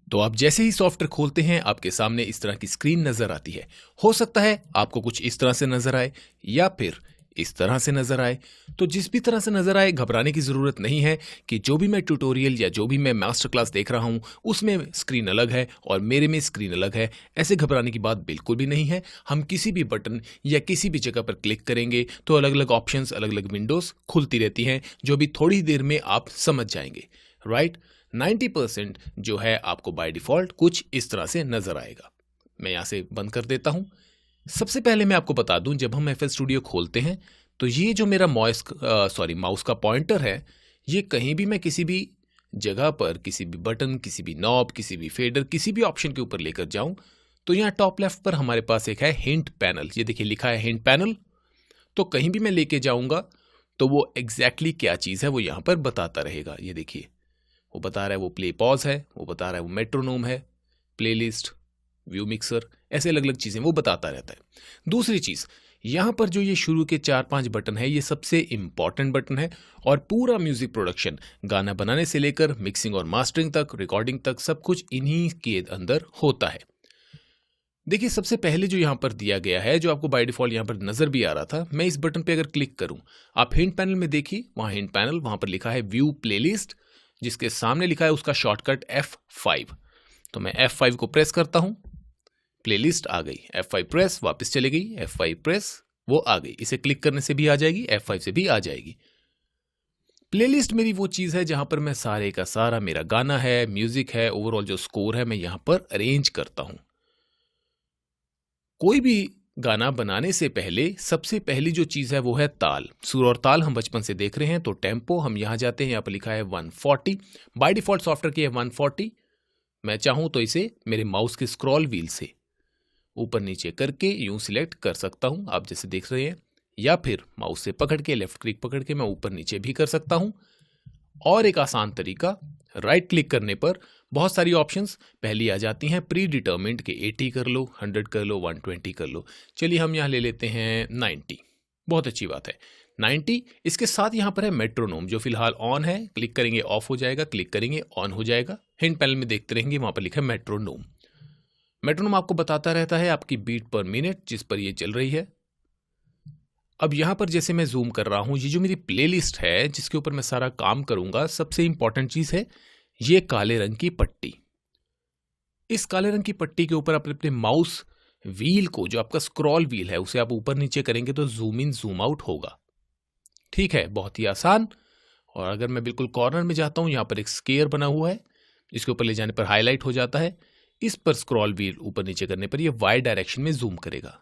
तो आप जैसे ही सॉफ्टवेयर खोलते हैं आपके सामने इस तरह की स्क्रीन नजर आती है। हो सकता है आपको कुछ इस तरह से नजर आए या फिर इस तरह से नजर आए। तो जिस भी तरह से नजर आए घबराने की जरूरत नहीं है कि जो भी मैं ट्यूटोरियल या जो भी मैं मास्टर क्लास देख रहा हूं उसमें स्क्रीन अलग है और मेरे में स्क्रीन अलग है। ऐसे घबराने की बात बिल्कुल भी नहीं है। हम किसी भी बटन या किसी भी जगह पर क्लिक करेंगे तो अलग अलग ऑप्शंस अलग अलग विंडोज खुलती रहती हैं जो भी थोड़ी देर में आप समझ जाएंगे। राइट 90% जो है आपको बाय डिफॉल्ट कुछ इस तरह से नजर आएगा। मैं यहां से बंद कर देता हूं। सबसे पहले मैं आपको बता दूं जब हम FL स्टूडियो खोलते हैं तो ये जो मेरा माउस का पॉइंटर है ये कहीं भी मैं किसी भी जगह पर किसी भी बटन किसी भी नॉब किसी भी फेडर किसी भी ऑप्शन के ऊपर लेकर जाऊं तो यहाँ टॉप लेफ्ट पर हमारे पास एक है हिंट पैनल। ये देखिए लिखा है हिंट पैनल। तो कहीं भी मैं लेके जाऊंगा तो वो एग्जैक्टली क्या चीज़ है वो यहाँ पर बताता रहेगा। ये देखिए वो बता रहा है वो प्ले पॉज है, वो बता रहा है वो मेट्रोनोम है, प्लेलिस्ट, व्यू मिक्सर, ऐसे अलग अलग चीजें वो बताता रहता है। दूसरी चीज यहां पर जो ये शुरू के 4-5 बटन है ये सबसे इंपॉर्टेंट बटन है और पूरा म्यूजिक प्रोडक्शन गाना बनाने से लेकर मिक्सिंग और मास्टरिंग तक रिकॉर्डिंग तक सब कुछ इन्हीं के अंदर होता है। देखिए सबसे पहले जो यहां पर दिया गया है जो आपको बाय डिफॉल्ट यहां पर नजर भी आ रहा था, मैं इस बटन पे अगर क्लिक करूं आप हिंट पैनल में देखिए वहां हिंट पैनल वहां पर लिखा है व्यू प्लेलिस्ट जिसके सामने लिखा है उसका शॉर्टकट F5। तो मैं F5 को प्रेस करता हूं, प्लेलिस्ट आ गई। F5 प्रेस वापस चली गई, F5 प्रेस वो आ गई। इसे क्लिक करने से भी आ जाएगी, F5 से भी आ जाएगी। प्लेलिस्ट मेरी वो चीज है जहां पर मैं सारे का सारा मेरा गाना है म्यूजिक है ओवरऑल जो स्कोर है मैं यहां पर अरेंज करता हूं। कोई भी गाना बनाने से पहले सबसे पहली जो चीज है वो है ताल। सुर और ताल हम बचपन से देख रहे हैं। तो टेम्पो हम यहां जाते हैं, यहां पर लिखा है 140। बाय डिफॉल्ट सॉफ्टवेयर की है 140। मैं चाहूं तो इसे मेरे माउस के स्क्रॉल व्हील से ऊपर नीचे करके यूं सिलेक्ट कर सकता हूं आप जैसे देख रहे हैं, या फिर माउस से पकड़ के लेफ्ट क्लिक पकड़ के मैं ऊपर नीचे भी कर सकता हूं। और एक आसान तरीका राइट क्लिक करने पर बहुत सारी ऑप्शंस पहली आ जाती हैं प्री डिटर्मिन्ड के 80 कर लो 100 कर लो 120 कर लो। चलिए हम यहाँ ले लेते हैं 90। बहुत अच्छी बात है 90। इसके साथ यहाँ पर है मेट्रोनोम जो फिलहाल ऑन है, क्लिक करेंगे ऑफ हो जाएगा, क्लिक करेंगे ऑन हो जाएगा। हिंट पैनल में देखते रहेंगे वहां पर लिखा है मेट्रोनोम। मेट्रोनोम आपको बताता रहता है आपकी बीट पर मिनट जिस पर ये चल रही है। अब यहां पर जैसे मैं जूम कर रहा हूं ये जो मेरी प्लेलिस्ट है जिसके ऊपर मैं सारा काम करूंगा, सबसे इंपॉर्टेंट चीज है ये काले रंग की पट्टी। इस काले रंग की पट्टी के ऊपर अपने अपने माउस व्हील को जो आपका स्क्रॉल व्हील है उसे आप ऊपर नीचे करेंगे तो जूम इन जूम आउट होगा। ठीक है, बहुत ही आसान। और अगर मैं बिल्कुल कॉर्नर में जाता हूं यहां पर एक स्केयर बना हुआ है जिसके ऊपर ले जाने पर हाईलाइट हो जाता है। इस पर स्क्रॉल व्हील ऊपर नीचे करने पर यह वाई डायरेक्शन में जूम करेगा।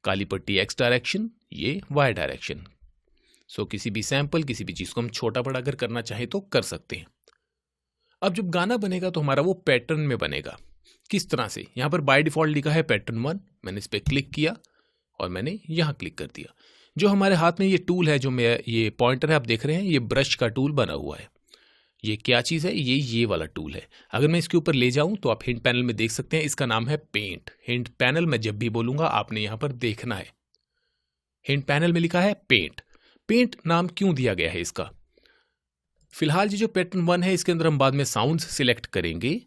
काली पट्टी एक्स डायरेक्शन, ये वाई डायरेक्शन। सो किसी भी सैंपल किसी भी चीज को हम छोटा बड़ा अगर करना चाहे तो कर सकते हैं। अब जब गाना बनेगा तो हमारा वो पैटर्न में बनेगा। किस तरह से, यहां पर बाय डिफॉल्ट लिखा है पैटर्न 1। मैंने इस पर क्लिक किया और मैंने यहां क्लिक कर दिया। जो हमारे हाथ में ये टूल है जो मैं ये पॉइंटर है आप देख रहे हैं ये ब्रश का टूल बना हुआ है। ये क्या चीज है, ये वाला टूल है। अगर मैं इसके ऊपर ले जाऊं तो आप हिंट पैनल में देख सकते हैं इसका नाम है पेंट। हिंट पैनल में जब भी बोलूंगा आपने यहां पर देखना है। हिंट पैनल में लिखा है पेंट। पेंट नाम क्यों दिया गया है इसका, फिलहाल ये जो पैटर्न 1 है इसके अंदर हम बाद में साउंड्स सिलेक्ट करेंगे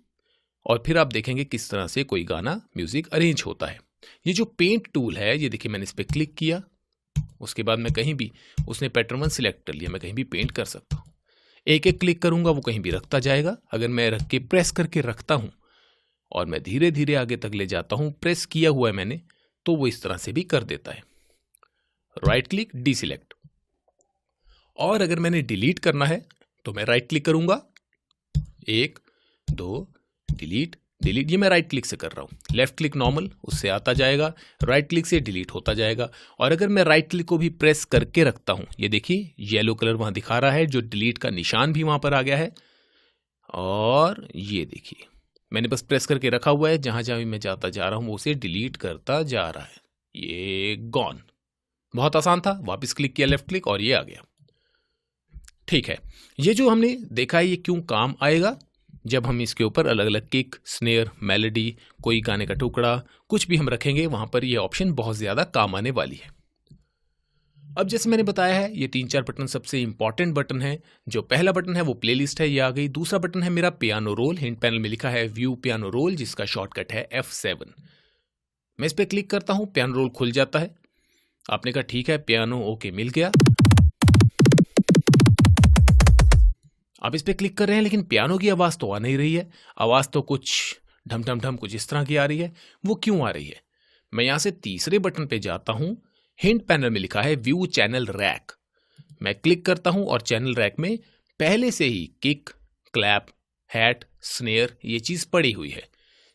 और फिर आप देखेंगे किस तरह से कोई गाना म्यूजिक अरेंज होता है। ये जो पेंट टूल है ये देखिए मैंने इस पर क्लिक किया, उसके बाद मैं कहीं भी उसने पैटर्न 1 सिलेक्ट कर लिया, मैं कहीं भी पेंट कर सकता हूं। एक एक क्लिक करूंगा वो कहीं भी रखता जाएगा। अगर मैं रख के प्रेस करके रखता हूं और मैं धीरे धीरे आगे तक ले जाता हूं, प्रेस किया हुआ है मैंने, तो वो इस तरह से भी कर देता है। Right click deselect. और अगर मैंने डिलीट करना है तो मैं राइट क्लिक करूंगा, 1 2 डिलीट डिलीट, ये मैं राइट क्लिक से कर रहा हूं। लेफ्ट क्लिक नॉर्मल उससे आता जाएगा, राइट क्लिक से डिलीट होता जाएगा। और अगर मैं राइट क्लिक को भी प्रेस करके रखता हूं, ये देखिए येलो कलर वहां दिखा रहा है, जो डिलीट का निशान भी वहां पर आ गया है। और ये देखिए मैंने बस प्रेस करके रखा हुआ है, जहां जहां भी मैं जाता जा रहा हूं वो उसे डिलीट करता जा रहा है। ये गॉन। बहुत आसान था, वापस क्लिक किया लेफ्ट क्लिक और ये आ गया। ठीक है, ये जो हमने देखा है ये क्यों काम आएगा, जब हम इसके ऊपर अलग अलग किक स्नेयर मेलोडी कोई गाने का टुकड़ा कुछ भी हम रखेंगे वहां पर ये ऑप्शन बहुत ज्यादा काम आने वाली है। अब जैसे मैंने बताया है ये 3-4 बटन सबसे इंपॉर्टेंट बटन है। जो पहला बटन है वो प्लेलिस्ट है, ये आ गई। दूसरा बटन है मेरा पियानो रोल, हिंट पैनल में लिखा है व्यू पियानो रोल, जिसका शॉर्टकट है F7। मैं इस पर क्लिक करता हूं, पियानो रोल खुल जाता है। आपने कहा ठीक है, पियानो ओके मिल गया। आप इस पर क्लिक कर रहे हैं लेकिन पियानो की आवाज तो आ नहीं रही है। आवाज तो कुछ ढम ढम ढम कुछ इस तरह की आ रही है। वो क्यों आ रही है? मैं यहां से तीसरे बटन पे जाता हूं, हिंट पैनल में लिखा है व्यू चैनल रैक। मैं क्लिक करता हूं और चैनल रैक में पहले से ही किक, क्लैप, हैट, स्नेयर ये चीज पड़ी हुई है,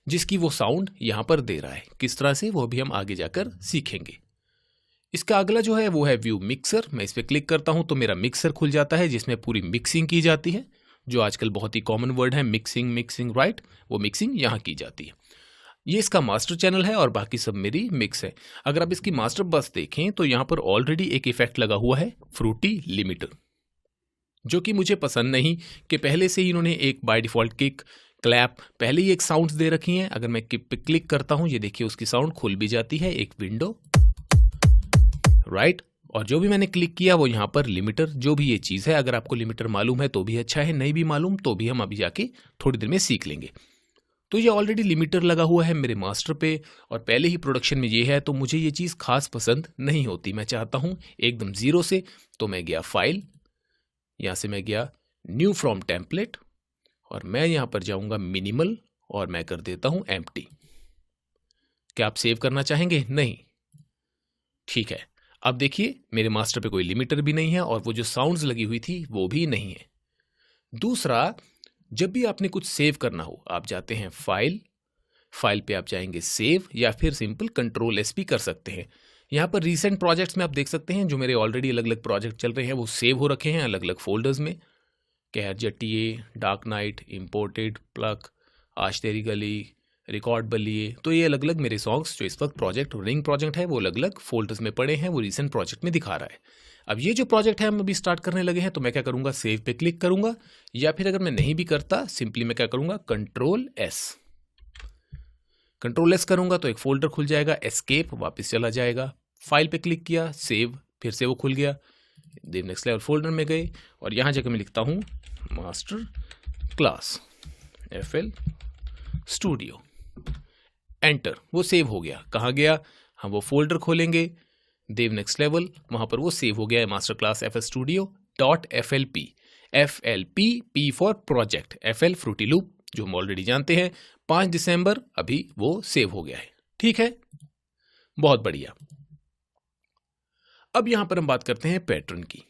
जिसकी वो साउंड यहां पर दे रहा है। किस तरह से वो भी हम आगे जाकर सीखेंगे। इसका अगला जो है वो है व्यू मिक्सर। मैं इस पर क्लिक करता हूं तो मेरा मिक्सर खुल जाता है, जिसमें पूरी मिक्सिंग की जाती है। जो आजकल बहुत ही कॉमन वर्ड है, मिक्सिंग राइट, वो मिक्सिंग यहां की जाती है। ये इसका मास्टर चैनल है और बाकी सब मेरी मिक्स है। अगर आप इसकी मास्टर बस देखें तो यहां पर ऑलरेडी एक इफेक्ट लगा हुआ है, फ्रूटी लिमिटर, जो कि मुझे पसंद नहीं कि पहले से ही इन्होंने एक बाय डिफॉल्ट किक, क्लैप, पहले ही एक साउंड्स दे रखी हैं। अगर मैं किक पे क्लिक करता हूं, ये देखिए उसकी साउंड खुल भी जाती है, एक विंडो राइट। और जो भी मैंने क्लिक किया वो यहां पर लिमिटर, जो भी ये चीज है, अगर आपको लिमिटर मालूम है तो भी अच्छा है, नहीं भी मालूम तो भी हम अभी जाके थोड़ी देर में सीख लेंगे। तो ये ऑलरेडी लिमिटर लगा हुआ है मेरे मास्टर पे और पहले ही प्रोडक्शन में ये है, तो मुझे ये चीज़ खास पसंद नहीं होती। मैं चाहता हूँ एकदम जीरो से। तो मैं गया फाइल, यहाँ से मैं गया न्यू फ्रॉम टेम्पलेट और मैं यहाँ पर जाऊँगा मिनिमल और मैं कर देता हूँ एम्प्टी। क्या आप सेव करना चाहेंगे? नहीं, ठीक है। अब देखिए मेरे मास्टर पे कोई लिमिटर भी नहीं है और वो जो साउंड्स लगी हुई थी वो भी नहीं है। दूसरा, जब भी आपने कुछ सेव करना हो, आप जाते हैं फाइल पे आप जाएंगे सेव, या फिर सिंपल Ctrl+S भी कर सकते हैं। यहाँ पर रीसेंट प्रोजेक्ट्स में आप देख सकते हैं जो मेरे ऑलरेडी अलग अलग प्रोजेक्ट चल रहे हैं वो सेव हो रखे हैं अलग अलग फोल्डर्स में। कहर जट्टिए, डार्क नाइट, इम्पोर्टेड, प्लक, आज तेरी गली, रिकॉर्ड बलिए, तो ये अलग अलग मेरे सॉन्ग्स जो इस वक्त प्रोजेक्ट रिंग प्रोजेक्ट है वो अलग अलग फोल्डर्स में पड़े हैं, वो रीसेंट प्रोजेक्ट में दिखा रहा है। अब ये जो प्रोजेक्ट है हम अभी स्टार्ट करने लगे हैं, तो मैं क्या करूंगा, सेव पे क्लिक करूंगा, या फिर अगर मैं नहीं भी करता सिंपली मैं क्या करूंगा, Ctrl+S करूंगा तो एक फोल्डर खुल जाएगा, एस्केप वापस चला जाएगा। फाइल पे क्लिक किया, सेव, फिर से वो खुल गया। देन नेक्स्ट लेवल फोल्डर में गए और यहां जाकर मैं लिखता हूं master class FL studio, enter, वो सेव हो गया। कहाँ गया, हम वो फोल्डर खोलेंगे, देव नेक्स्ट लेवल, वहां पर वो सेव हो गया है, master class FL studio .FLP, FLP, P for project, FL Fruity loop जो हम ऑलरेडी जानते हैं। 5 दिसंबर अभी वो सेव हो गया है, ठीक है, बहुत बढ़िया। अब यहां पर हम बात करते हैं पैटर्न की।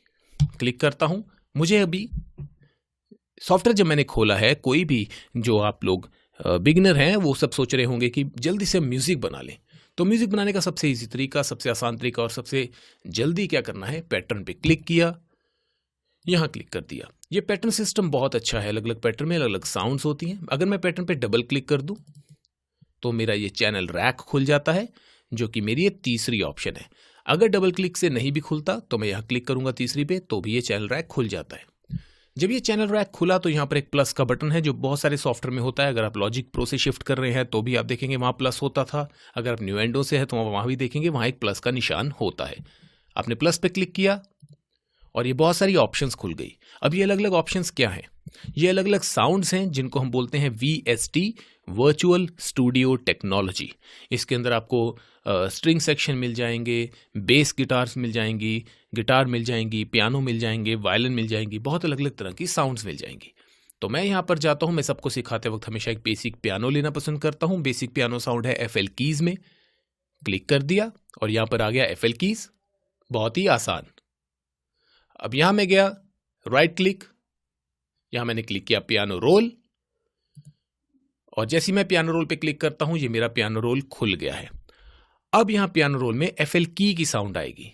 क्लिक करता हूं, मुझे अभी सॉफ्टवेयर जब मैंने खोला है, कोई भी जो आप लोग बिगिनर हैं वो सब सोच रहे होंगे कि जल्दी से म्यूजिक बना लें। तो म्यूजिक बनाने का सबसे इजी तरीका, सबसे आसान तरीका और सबसे जल्दी क्या करना है, पैटर्न पे क्लिक किया, यहां क्लिक कर दिया। ये पैटर्न सिस्टम बहुत अच्छा है, अलग अलग पैटर्न में अलग अलग साउंड्स होती हैं। अगर मैं पैटर्न पे डबल क्लिक कर दूं तो मेरा ये चैनल रैक खुल जाता है, जो कि मेरी ये तीसरी ऑप्शन है। अगर डबल क्लिक से नहीं भी खुलता तो मैं यहां क्लिक करूंगा तीसरी पे, तो भी ये चैनल रैक खुल जाता है। जब ये चैनल रैक खुला तो यहाँ पर एक प्लस का बटन है जो बहुत सारे सॉफ्टवेयर में होता है। अगर आप लॉजिक प्रो से शिफ्ट कर रहे हैं तो भी आप देखेंगे वहाँ प्लस होता था। अगर आप न्यूएंडो से है तो वहाँ भी देखेंगे वहाँ एक प्लस का निशान होता है। आपने प्लस पे क्लिक किया और ये बहुत सारी ऑप्शंस खुल गई। अब ये अलग अलग ऑप्शंस क्या हैं? ये अलग अलग साउंड्स हैं जिनको हम बोलते हैं VST, वर्चुअल स्टूडियो टेक्नोलॉजी। इसके अंदर आपको स्ट्रिंग सेक्शन मिल जाएंगे, बेस गिटार्स मिल जाएंगी, गिटार मिल जाएंगी, पियानो मिल जाएंगे, वायलिन मिल जाएंगी, बहुत अलग अलग तरह की साउंड्स मिल जाएंगी। तो मैं यहाँ पर जाता हूँ, मैं सबको सिखाते वक्त हमेशा एक बेसिक पियानो लेना पसंद करता हूँ। बेसिक पियानो साउंड है FL कीज में, क्लिक कर दिया और यहाँ पर आ गया FL कीज, बहुत ही आसान। अब यहां मैं गया राइट क्लिक, यहां मैंने क्लिक किया पियानो रोल और जैसे मैं पियानो रोल पे क्लिक करता हूं ये मेरा पियानो रोल खुल गया है। अब यहां पियानो रोल में FL की साउंड आएगी।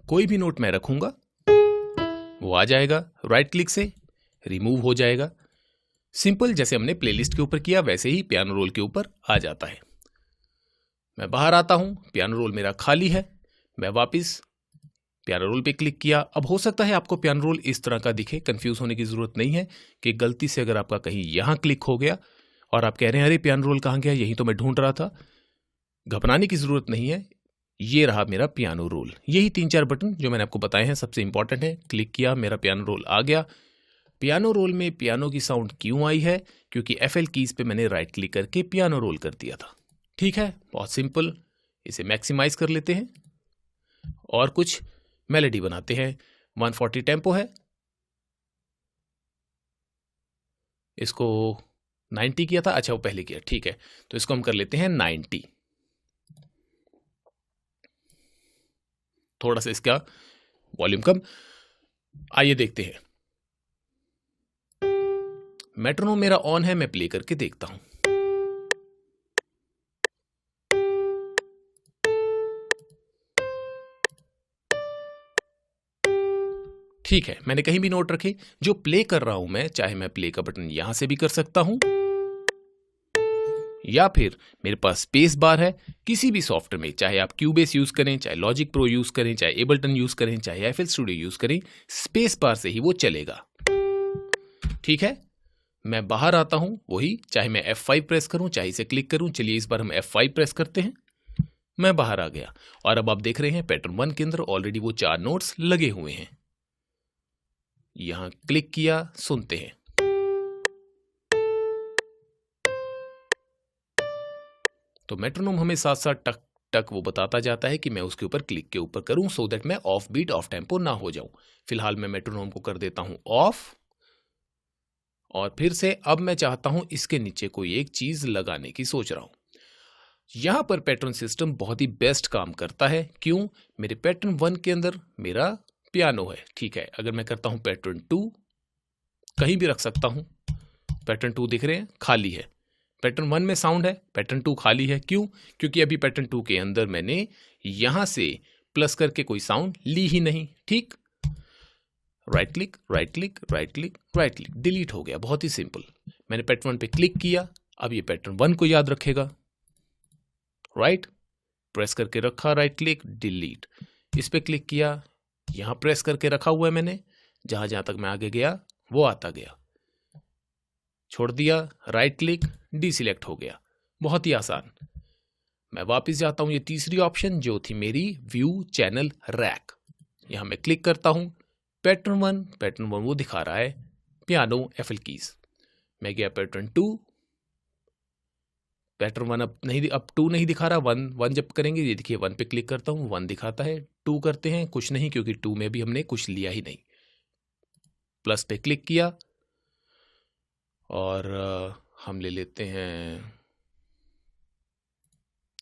कोई भी नोट मैं रखूंगा वो आ जाएगा, राइट क्लिक से रिमूव हो जाएगा। सिंपल, जैसे हमने प्लेलिस्ट के ऊपर किया वैसे ही पियानो रोल के ऊपर आ जाता है। मैं बाहर आता हूं, पियानो रोल मेरा खाली है, मैं वापस पियानो रोल पे क्लिक किया। अब हो सकता है आपको पियानो रोल इस तरह का दिखे, कंफ्यूज होने की जरूरत नहीं है कि गलती से अगर आपका कहीं यहां क्लिक हो गया और आप कह रहे हैं अरे पियानो रोल कहां गया, यही तो मैं ढूंढ रहा था। घबराने की जरूरत नहीं है, ये रहा मेरा पियानो रोल। यही 3-4 बटन जो मैंने आपको बताए हैं सबसे इंपॉर्टेंट है। क्लिक किया, मेरा पियानो रोल आ गया। पियानो रोल में पियानो की साउंड क्यों आई है? क्योंकि FL कीज पे मैंने राइट क्लिक करके पियानो रोल कर दिया था। ठीक है, बहुत सिंपल। इसे मैक्सिमाइज कर लेते हैं और कुछ मेलोडी बनाते हैं। 140 टेम्पो है, इसको 90 किया था। अच्छा, वो पहले किया, ठीक है। तो इसको हम कर लेते हैं 90। थोड़ा सा इसका वॉल्यूम कम। आइए देखते हैं। मेट्रोनोम मेरा ऑन है, मैं प्ले करके देखता हूं। ठीक है, मैंने कहीं भी नोट रखे। जो प्ले कर रहा हूं मैं, चाहे मैं प्ले का बटन यहां से भी कर सकता हूं या फिर मेरे पास स्पेस बार है किसी भी सॉफ्टवेयर में, चाहे आप क्यूबेस यूज करें, चाहे लॉजिक प्रो यूज करें, चाहे एबल्टन यूज करें, चाहे FL स्टूडियो यूज करें, स्पेस बार से ही वो चलेगा। ठीक है, मैं बाहर आता हूं, वही चाहे मैं F5 प्रेस करूं, चाहे इसे क्लिक करूं। चलिए इस बार हम F5 प्रेस करते हैं। मैं बाहर आ गया और अब आप देख रहे हैं पैटर्न 1 के अंदर ऑलरेडी वो 4 नोट्स लगे हुए हैं। यहां क्लिक किया, सुनते हैं। तो मेट्रोनोम हमें साथ साथ टक टक वो बताता जाता है कि मैं उसके ऊपर क्लिक के ऊपर करूं, सो दैट मैं ऑफ बीट ऑफ टेम्पो ना हो जाऊं। फिलहाल मैं मेट्रोनोम को कर देता हूं ऑफ, और फिर से अब मैं चाहता हूं इसके नीचे कोई एक चीज लगाने की सोच रहा हूं। यहां पर पैटर्न सिस्टम बहुत ही बेस्ट काम करता है। क्यों? मेरे पैटर्न 1 के अंदर मेरा पियानो है, ठीक है। अगर मैं करता हूं पैटर्न 2, कहीं भी रख सकता हूं। पैटर्न 2 दिख रहे हैं, खाली है। पैटर्न 1 में साउंड है, पैटर्न 2 खाली है। क्यों? क्योंकि अभी पैटर्न 2 के अंदर मैंने यहां से प्लस करके कोई साउंड ली ही नहीं। ठीक, right click, right click, right click, right click, delete हो गया। बहुत ही सिंपल। मैंने पैटर्न 1 पे क्लिक किया, अब ये पैटर्न 1 को याद रखेगा। राइट, प्रेस करके रखा, राइट क्लिक, डिलीट। इस पे क्लिक किया, यहां प्रेस करके रखा हुआ है मैंने, जहां जहां तक मैं आगे गया वो आता गया। छोड़ दिया, राइट क्लिक, डीसिलेक्ट हो गया। बहुत ही आसान। मैं वापस जाता हूं, ये तीसरी ऑप्शन जो थी मेरी व्यू चैनल रैक, यहां मैं क्लिक करता हूं। पैटर्न 1 वो दिखा रहा है पियानो FL कीज। मैं गया पैटर्न 2, पैटर्न 1 अब 2 नहीं दिखा रहा। 1 जब करेंगे, ये देखिए 1 पे क्लिक करता हूं, 1 दिखाता है। 2 करते हैं, कुछ नहीं, क्योंकि 2 में भी हमने कुछ लिया ही नहीं। प्लस पे क्लिक किया और हम ले लेते हैं,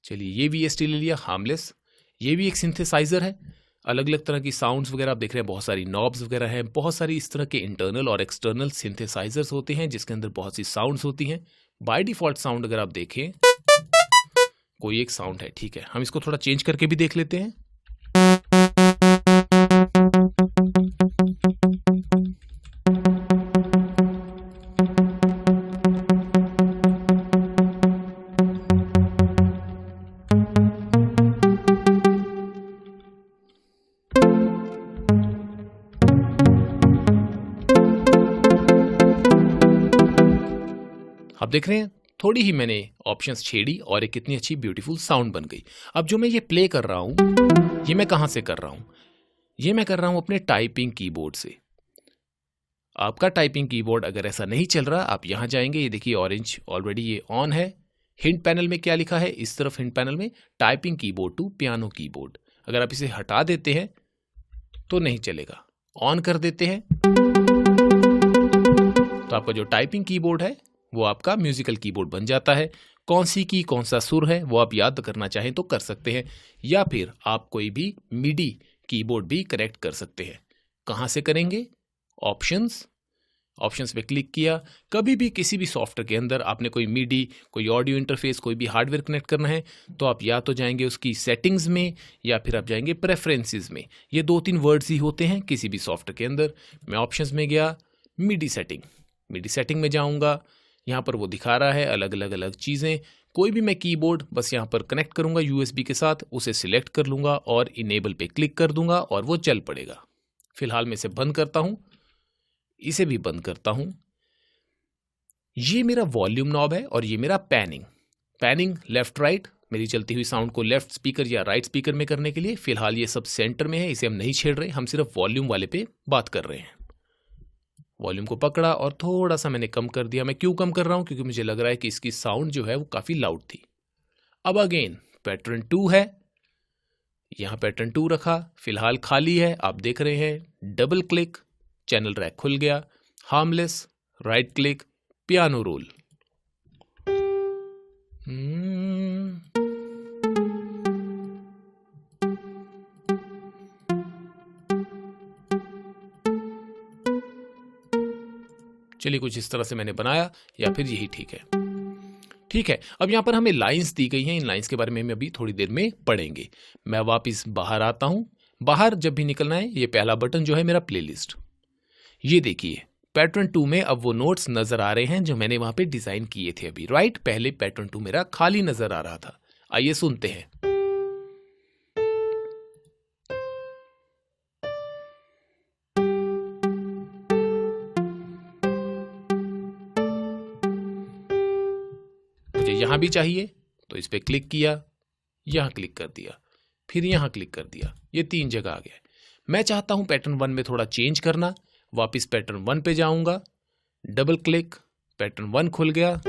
चलिए ये VST ले लिया, हार्मलेस। ये भी एक सिंथेसाइजर है। अलग अलग तरह की साउंड्स वगैरह आप देख रहे हैं, बहुत सारी नॉब्स वगैरह हैं, बहुत सारी इस तरह के इंटरनल और एक्सटर्नल सिंथेसाइजर्स होते हैं जिसके अंदर बहुत सी साउंड्स होती हैं। बाय डिफॉल्ट साउंड अगर आप देखें, कोई एक साउंड है, ठीक है। हम इसको थोड़ा चेंज करके भी देख लेते हैं। आप देख रहे हैं, थोड़ी ही मैंने ऑप्शंस छेड़ी और एक कितनी अच्छी ब्यूटीफुल साउंड बन गई। अब जो मैं ये प्ले कर रहा हूं, ये मैं कहां से कर रहा हूं? ये मैं कर रहा हूं अपने टाइपिंग कीबोर्ड से। आपका टाइपिंग कीबोर्ड अगर ऐसा नहीं चल रहा, आप यहां जाएंगे, ये देखिए ऑरेंज ऑलरेडी ये ऑन है। हिंट पैनल में क्या लिखा है? इस तरफ हिंट पैनल में typing keyboard to piano keyboard. अगर आप इसे हटा देते हैं तो नहीं चलेगा, ऑन कर देते हैं तो आपका जो टाइपिंग कीबोर्ड है वो आपका म्यूजिकल कीबोर्ड बन जाता है। कौन सी की कौन सा सुर है वो आप याद करना चाहें तो कर सकते हैं, या फिर आप कोई भी मिडी कीबोर्ड भी कनेक्ट कर सकते हैं। कहां से करेंगे? ऑप्शंस पे क्लिक किया। कभी भी किसी भी सॉफ्टवेयर के अंदर आपने कोई मिडी, कोई ऑडियो इंटरफेस, कोई भी हार्डवेयर कनेक्ट करना है तो आप या तो जाएंगे उसकी सेटिंग्स में या फिर आप जाएंगे प्रेफरेंसेस में। ये 2-3 वर्ड्स ही होते हैं किसी भी सॉफ्टवेयर के अंदर। मैं ऑप्शंस में गया, मिडी सेटिंग में जाऊंगा। यहाँ पर वो दिखा रहा है अलग अलग चीज़ें। कोई भी मैं कीबोर्ड बस यहाँ पर कनेक्ट करूंगा USB के साथ, उसे सिलेक्ट कर लूंगा और इनेबल पे क्लिक कर दूंगा और वो चल पड़ेगा। फिलहाल मैं इसे बंद करता हूं, इसे भी बंद करता हूं। ये मेरा वॉल्यूम नॉब है और ये मेरा पैनिंग लेफ्ट राइट मेरी चलती हुई साउंड को लेफ्ट स्पीकर या राइट स्पीकर में करने के लिए। फिलहाल ये सब सेंटर में है, इसे हम नहीं छेड़ रहे, हम सिर्फ वॉल्यूम वाले पे बात कर रहे हैं। वॉल्यूम को पकड़ा और थोड़ा सा मैंने कम कर दिया। मैं क्यों कम कर रहा हूं? क्योंकि मुझे लग रहा है कि इसकी साउंड जो है वो काफी लाउड थी। अब अगेन पैटर्न 2 है, यहां पैटर्न 2 रखा, फिलहाल खाली है, आप देख रहे हैं। डबल क्लिक, चैनल रैक खुल गया। Harmless, right click, piano role. चलिए कुछ इस तरह से मैंने बनाया, या फिर यही ठीक है। ठीक है, अब यहां पर हमें लाइंस दी गई हैं, इन लाइंस के बारे में हम अभी थोड़ी देर में पढ़ेंगे। मैं वापस बाहर आता हूं। बाहर जब भी निकलना है, ये पहला बटन जो है मेरा प्लेलिस्ट। ये देखिए पैटर्न 2 में अब वो नोट्स नजर आ रहे हैं जो मैंने वहां पे डिजाइन किए थे अभी, राइट। पहले पैटर्न 2 मेरा खाली नजर आ रहा था। आइए सुनते हैं। मुझे यहां भी चाहिए तो इस पे क्लिक किया, यहां क्लिक कर दिया, फिर यहां क्लिक कर दिया, ये 3 जगह आ गया। मैं चाहता हूं पैटर्न 1 में थोड़ा चेंज करना, वापस पैटर्न 1 पे जाऊंगा, डबल क्लिक, पैटर्न 1 खुल गया।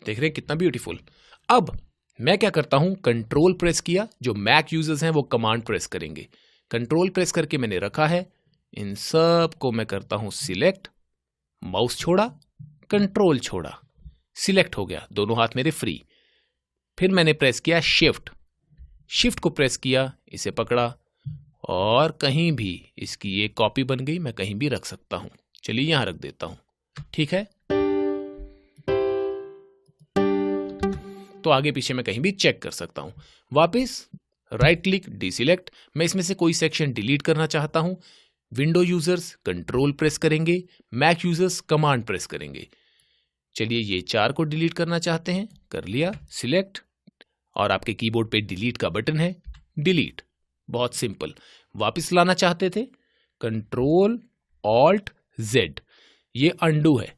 देख रहे हैं कितना ब्यूटीफुल। अब मैं क्या करता हूं, कंट्रोल प्रेस किया, जो मैक यूजर्स हैं वो कमांड प्रेस करेंगे। कंट्रोल प्रेस करके मैंने रखा है, इन सब को मैं करता हूं सिलेक्ट, माउस छोड़ा, कंट्रोल छोड़ा, सिलेक्ट हो गया, दोनों हाथ मेरे फ्री। फिर मैंने प्रेस किया शिफ्ट, शिफ्ट को प्रेस किया, इसे पकड़ा और कहीं भी इसकी एक कॉपी बन गई, मैं कहीं भी रख सकता हूं। चलिए यहां रख देता हूं, ठीक है। तो आगे पीछे मैं कहीं भी चेक कर सकता हूं। वापस राइट क्लिक, डिसिलेक्ट, मैं इसमें से कोई सेक्शन डिलीट करना चाहता हूं। विंडो यूजर्स कंट्रोल प्रेस करेंगे, मैक यूजर्स कमांड प्रेस करेंगे। चलिए ये 4 को डिलीट करना चाहते हैं, कर लिया, सिलेक्ट, और आपके कीबोर्ड पे डिलीट का बटन है, डिलीट, बहुत सिंपल। वापस लाना चाहते थे, कंट्रोल ऑल्ट जेड, ये अंडू है,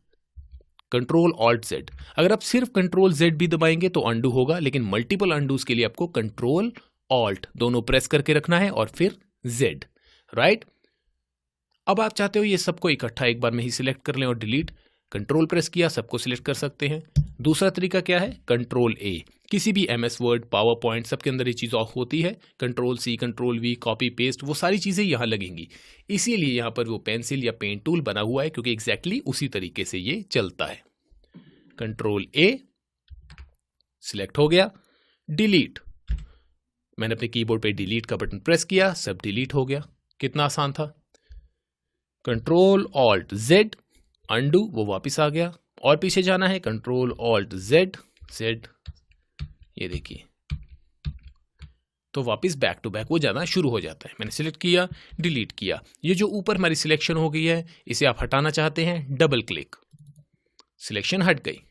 कंट्रोल ऑल्ट जेड। अगर आप सिर्फ कंट्रोल जेड भी दबाएंगे तो अंडू होगा, लेकिन मल्टीपल अंडूज के लिए आपको कंट्रोल ऑल्ट दोनों प्रेस करके रखना है और फिर जेड, राइट। अब आप चाहते हो ये सबको इकट्ठा एक बार में ही सिलेक्ट कर लें और डिलीट, कंट्रोल प्रेस किया, सबको सिलेक्ट कर सकते हैं। दूसरा तरीका क्या है, कंट्रोल ए, किसी भी एमएस वर्ड, पावर पॉइंट, सबके अंदर ये चीज ऑफ होती है। Control C, control V, copy paste, वो सारी चीजें यहां लगेंगी। इसीलिए यहां पर वो पेंसिल या पेंट टूल बना हुआ है, क्योंकि एग्जैक्टली उसी तरीके से ये चलता है। कंट्रोल ए, सिलेक्ट हो गया, डिलीट, मैंने अपने कीबोर्ड पे डिलीट का बटन प्रेस किया, सब डिलीट हो गया। कितना आसान था। कंट्रोल ऑल्ट जेड, अंडू, वो वापस आ गया। और पीछे जाना है, कंट्रोल ऑल्ट जेड, जेड, ये देखिए, तो वापस बैक टू बैक वो जाना शुरू हो जाता है। मैंने सिलेक्ट किया, डिलीट किया, ये जो ऊपर हमारी सिलेक्शन हो गई है, इसे आप हटाना चाहते हैं, डबल क्लिक, सिलेक्शन हट गई।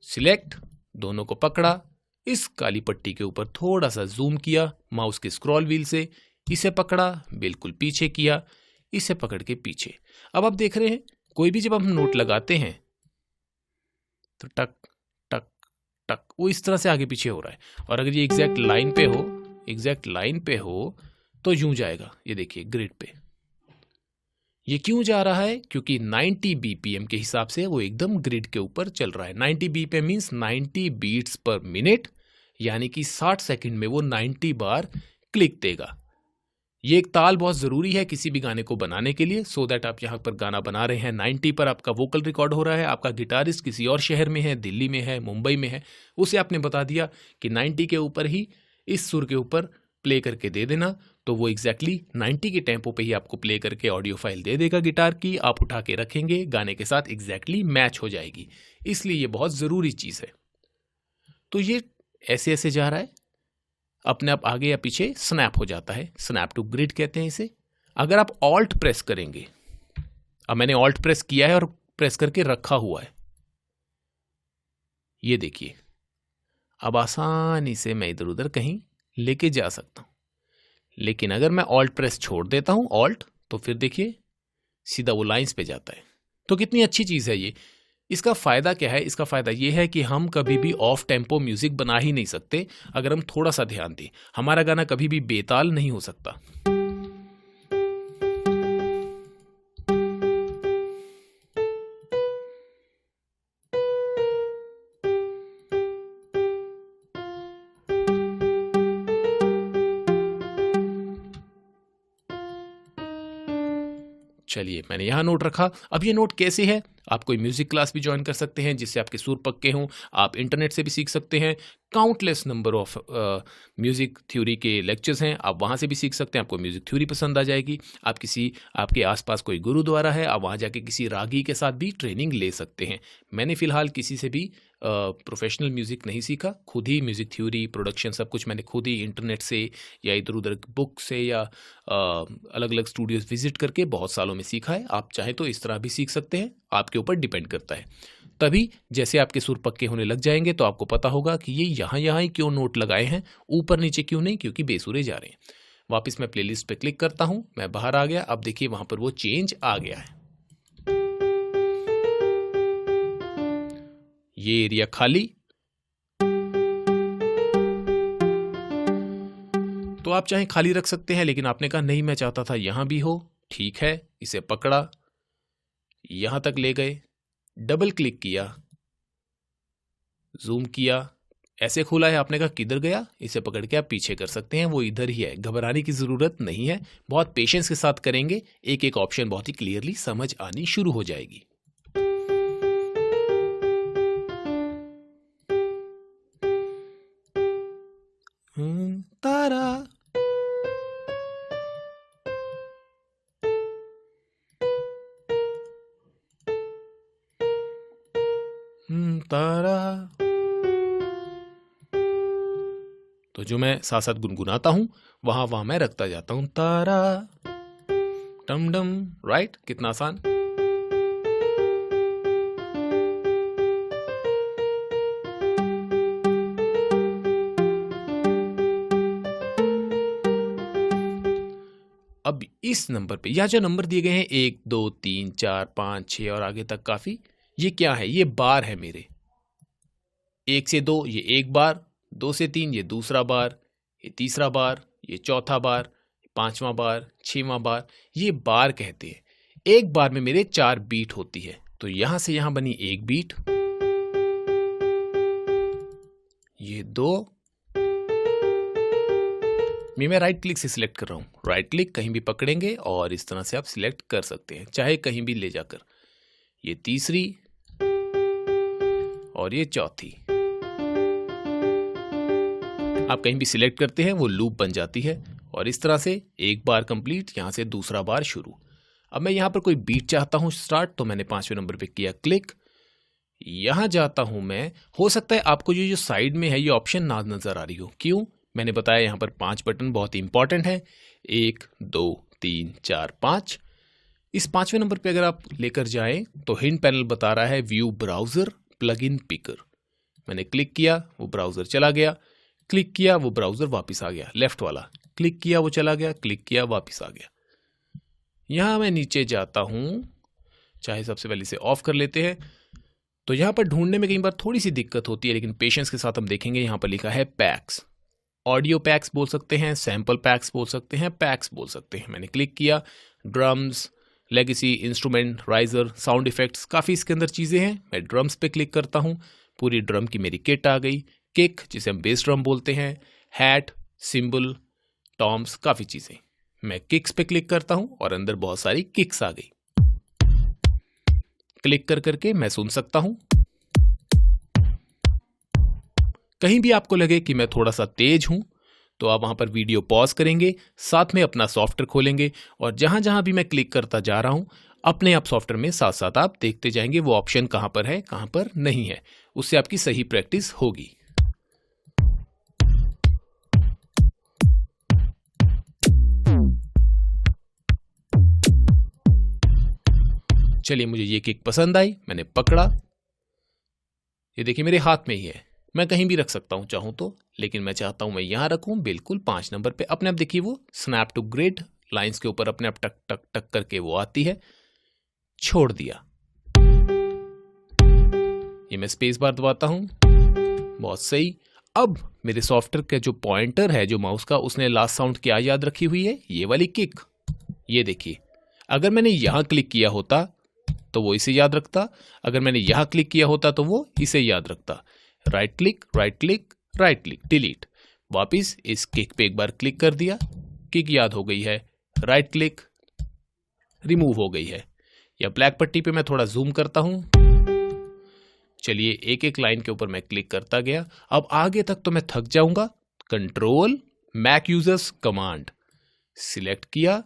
सिलेक्ट, दोनों को पकड़ा, इस काली पट्टी के ऊपर थोड़ा सा जूम किया माउस के स्क्रॉल व्हील से, इसे पकड़ा, बिल्कुल पीछे किया, इसे पकड़ के पीछे। अब आप देख रहे हैं कोई भी जब हम नोट लगाते हैं तो टक टक टक वो इस तरह से आगे पीछे हो रहा है। और अगर ये एग्जैक्ट लाइन पे हो, एग्जैक्ट लाइन पे हो तो यूं जाएगा। ये देखिए ग्रिड पे ये क्यों जा रहा है, क्योंकि 90 बीपीएम के हिसाब से वो एकदम ग्रिड के ऊपर चल रहा है। 90 BPM means 90 beats per minute, यानी कि 60 सेकंड में वो 90 बार क्लिक देगा। ये एक ताल बहुत जरूरी है किसी भी गाने को बनाने के लिए, सो दैट आप यहां पर गाना बना रहे हैं, 90 पर आपका वोकल रिकॉर्ड हो रहा है, आपका गिटारिस्ट किसी और शहर में है, दिल्ली में है, मुंबई में है, उसे आपने बता दिया कि 90 के ऊपर ही इस सुर के ऊपर प्ले करके दे देना, तो वो एग्जैक्टली 90 के टेम्पो पे ही आपको प्ले करके ऑडियो फाइल दे देगा गिटार की। आप उठा के रखेंगे, गाने के साथ एग्जैक्टली मैच हो जाएगी। इसलिए ये बहुत जरूरी चीज है। तो ये ऐसे ऐसे जा रहा है, अपने आप आगे या पीछे स्नैप हो जाता है। स्नैप टू ग्रिड कहते हैं इसे। अगर आप ऑल्ट प्रेस करेंगे, अब मैंने ऑल्ट प्रेस किया है और प्रेस करके रखा हुआ है, ये देखिए, अब आसानी से मैं इधर उधर कहीं लेके जा सकता हूं। लेकिन अगर मैं ऑल्ट प्रेस छोड़ देता हूं, ऑल्ट, तो फिर देखिए सीधा वो लाइंस पे जाता है। तो कितनी अच्छी चीज है ये। इसका फायदा क्या है? इसका फायदा ये है कि हम कभी भी ऑफ टेम्पो म्यूजिक बना ही नहीं सकते अगर हम थोड़ा सा ध्यान दें। हमारा गाना कभी भी बेताल नहीं हो सकता। चलिए, मैंने यहां नोट रखा। अब ये नोट कैसे है? आप कोई म्यूजिक क्लास भी ज्वाइन कर सकते हैं जिससे आपके सुर पक्के हों। आप इंटरनेट से भी सीख सकते हैं। Countless number of music theory के लेक्चर्स हैं, आप वहाँ से भी सीख सकते हैं। आपको म्यूजिक थ्योरी पसंद आ जाएगी। आप आपके आसपास कोई गुरुद्वारा है, आप वहाँ जाके किसी रागी के साथ भी ट्रेनिंग ले सकते हैं। मैंने फ़िलहाल किसी से भी प्रोफेशनल म्यूज़िक नहीं सीखा। खुद ही म्यूज़िक थ्योरी, प्रोडक्शन सब कुछ मैंने खुद ही इंटरनेट से या इधर उधर बुक से या अलग अलग स्टूडियोज़ विजिट करके बहुत सालों में सीखा है। आप चाहें तो इस तरह भी सीख सकते हैं, आपके ऊपर डिपेंड करता है। तभी जैसे आपके सुर पक्के होने लग जाएंगे तो आपको पता होगा कि ये यहाँ ही क्यों नोट लगाए हैं, ऊपर नीचे क्यों नहीं, क्योंकि बेसुरे जा रहे हैं। वापस मैं प्लेलिस्ट पे क्लिक करता हूँ, मैं बाहर आ गया। अब देखिए वहाँ पर वो चेंज आ गया है। ये एरिया खाली। तो आप चाहे खाली रख सकते हैं, लेकिन आपने कहा नहीं, मैं चाहता था यहां भी हो। ठीक है, इसे पकड़ा, यहां तक ले गए, डबल क्लिक किया, जूम किया, ऐसे खोला है। आपने कहा किधर गया? इसे पकड़ के आप पीछे कर सकते हैं, वो इधर ही है। घबराने की जरूरत नहीं है, बहुत पेशेंस के साथ करेंगे, एक एक ऑप्शन बहुत ही क्लियरली समझ आनी शुरू हो जाएगी। तारा, तारा। तो जो मैं साथ साथ गुनगुनाता हूं वहां मैं रखता जाता हूं। तारा टम डम, राइट? कितना आसान। अब इस नंबर पे या जो नंबर दिए गए हैं 1 2 3 4 5 6 और आगे तक काफी, ये क्या है? ये बार है मेरे। 1 से 2 ये एक बार, 2 से 3 ये दूसरा बार, ये तीसरा बार, ये चौथा बार, 5वां बार, 6वां बार, ये बार कहते हैं। एक बार में मेरे 4 बीट होती है। तो यहां से यहां बनी 1 बीट, ये 2। मैं राइट क्लिक से सिलेक्ट कर रहा हूं। राइट क्लिक कहीं भी पकड़ेंगे और इस तरह से आप सिलेक्ट कर सकते हैं, चाहे कहीं भी ले जाकर। ये तीसरी और ये चौथी, आप कहीं भी सिलेक्ट करते हैं वो लूप बन जाती है। और इस तरह से एक बार कंप्लीट, यहां से दूसरा बार शुरू। अब मैं यहां पर कोई बीट चाहता हूं स्टार्ट, तो मैंने 5वें नंबर पे किया क्लिक। यहां जाता हूं मैं। हो सकता है आपको जो साइड में है ये ऑप्शन ना नजर आ रही हो। क्यों? मैंने बताया यहां पर 5 बटन बहुत ही इंपॉर्टेंट है। 1 2 3 4 5। इस 5वें नंबर पे अगर आप लेकर जाएं तो हिंट पैनल बता रहा है view browser plug in picker. मैंने क्लिक किया, वो ब्राउजर चला गया। क्लिक किया, वो ब्राउजर वापस आ गया, लेफ्ट वाला। क्लिक किया, वो चला गया। क्लिक किया, वापस आ गया। यहां मैं नीचे जाता हूं, चाहे सबसे पहले इसे ऑफ कर लेते हैं। तो यहां पर ढूंढने में कई बार थोड़ी सी दिक्कत होती है, लेकिन पेशेंस के साथ हम देखेंगे। यहां पर लिखा है पैक्स। ऑडियो पैक्स बोल सकते हैं, सैंपल पैक्स बोल सकते हैं, पैक्स बोल सकते हैं। मैंने क्लिक किया। Drums, legacy, instrument, riser, sound effects, काफ़ी इसके अंदर चीज़ें हैं। मैं ड्रम्स पे क्लिक करता हूँ, पूरी ड्रम की मेरी किट आ गई। किक, जिसे हम बेस ड्रम बोलते हैं, हैट, सिंबल, टॉम्स, काफ़ी चीज़ें। मैं किक्स पे क्लिक करता हूँ और अंदर बहुत सारी किक्स आ गई। क्लिक कर करके मैं सुन सकता हूँ। कहीं भी आपको लगे कि मैं थोड़ा सा तेज हूं तो आप वहां पर वीडियो पॉज करेंगे, साथ में अपना सॉफ्टवेयर खोलेंगे और जहां जहां भी मैं क्लिक करता जा रहा हूं अपने आप सॉफ्टवेयर में साथ साथ आप देखते जाएंगे वो ऑप्शन कहां पर है, कहां पर नहीं है। उससे आपकी सही प्रैक्टिस होगी। चलिए, मुझे ये किक पसंद आई, मैंने पकड़ा, ये देखिए मेरे हाथ में ही है, मैं कहीं भी रख सकता हूं चाहूं तो, लेकिन मैं चाहता हूं मैं यहां रखूं बिल्कुल 5 नंबर पे। अपने आप देखिए वो स्नैप टू ग्रिड लाइंस के ऊपर अपने आप टक टक टक करके वो आती है। छोड़ दिया, ये मैं स्पेस बार दबाता हूं, बहुत सही। अब मेरे सॉफ्टवेयर का जो पॉइंटर है जो माउस का, उसने लास्ट साउंड क्या याद रखी हुई है, ये वाली किक। ये देखिए, अगर मैंने यहां क्लिक किया होता तो वो इसे याद रखता, अगर मैंने यहां क्लिक किया होता तो वो इसे याद रखता। Right click, right click, right click, delete. वापिस इस किक पे एक बार क्लिक कर दिया, किक याद हो गई है, राइट क्लिक, रिमूव हो गई है। या ब्लैक पट्टी पे मैं थोड़ा जूम करता हूं, चलिए एक एक लाइन के ऊपर मैं क्लिक करता गया। अब आगे तक तो मैं थक जाऊंगा। Control Mac users command select किया,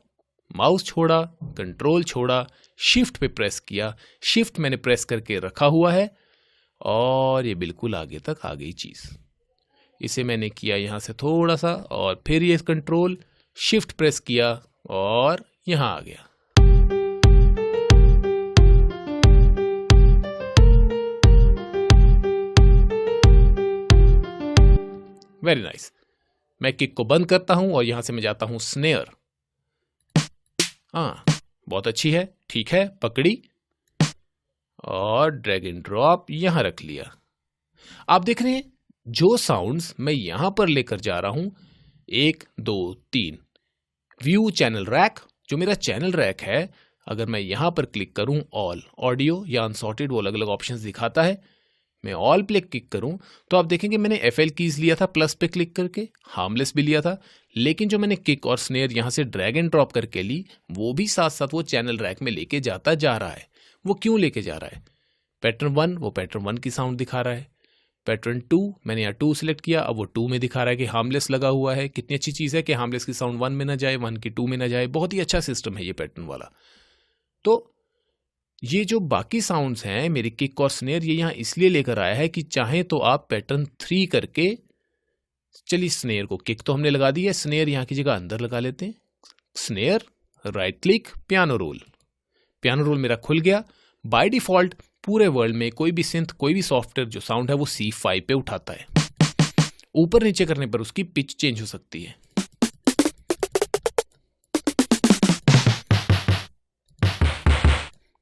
माउस छोड़ा, कंट्रोल छोड़ा, शिफ्ट पे प्रेस किया, शिफ्ट मैंने प्रेस करके रखा हुआ है और ये बिल्कुल आगे तक आ गई चीज। इसे मैंने किया यहां से थोड़ा सा और फिर ये कंट्रोल शिफ्ट प्रेस किया और यहां आ गया। Very nice. मैं किक को बंद करता हूं और यहां से मैं जाता हूं स्नेयर। हाँ, बहुत अच्छी है, ठीक है, पकड़ी और ड्रैग एंड ड्रॉप यहां रख लिया। आप देख रहे हैं जो साउंड्स मैं यहां पर लेकर जा रहा हूं, 1 2 3, व्यू चैनल रैक, जो मेरा चैनल रैक है, अगर मैं यहां पर क्लिक करूं ऑल ऑडियो या अनसॉर्टेड, वो अलग अलग ऑप्शंस दिखाता है। मैं ऑल पे क्लिक करूं तो आप देखेंगे मैंने FL कीज लिया था प्लस पे क्लिक करके, हार्मलेस भी लिया था, लेकिन जो मैंने किक और स्नेयर यहां से ड्रैग एंड ड्रॉप करके ली, वो भी साथ साथ वो चैनल रैक में लेके जाता जा रहा है। वो क्यों लेके जा रहा है? पैटर्न 1 वो पैटर्न 1 की साउंड दिखा रहा है, पैटर्न 2 मैंने यहाँ 2 सिलेक्ट किया, अब वो 2 में दिखा रहा है कि हार्मलेस लगा हुआ है। कितनी अच्छी चीज है कि हार्मलेस की साउंड 1 में ना जाए, 1 की 2 में ना जाए। बहुत ही अच्छा सिस्टम है ये पैटर्न वाला। तो ये जो बाकी साउंड्स हैं मेरी किक और स्नेयर, ये यहाँ इसलिए लेकर आया है कि चाहे तो आप पैटर्न 3 करके, चलिए स्नेयर को, किक तो हमने लगा दी है, स्नेयर यहाँ की जगह अंदर लगा लेते हैं। Snare, right click, piano role. Piano role मेरा खुल गया। बाय डिफॉल्ट पूरे वर्ल्ड में कोई भी सिंथ, कोई भी सॉफ्टवेयर जो साउंड है वो C5 पे उठाता है। ऊपर नीचे करने पर उसकी पिच चेंज हो सकती है।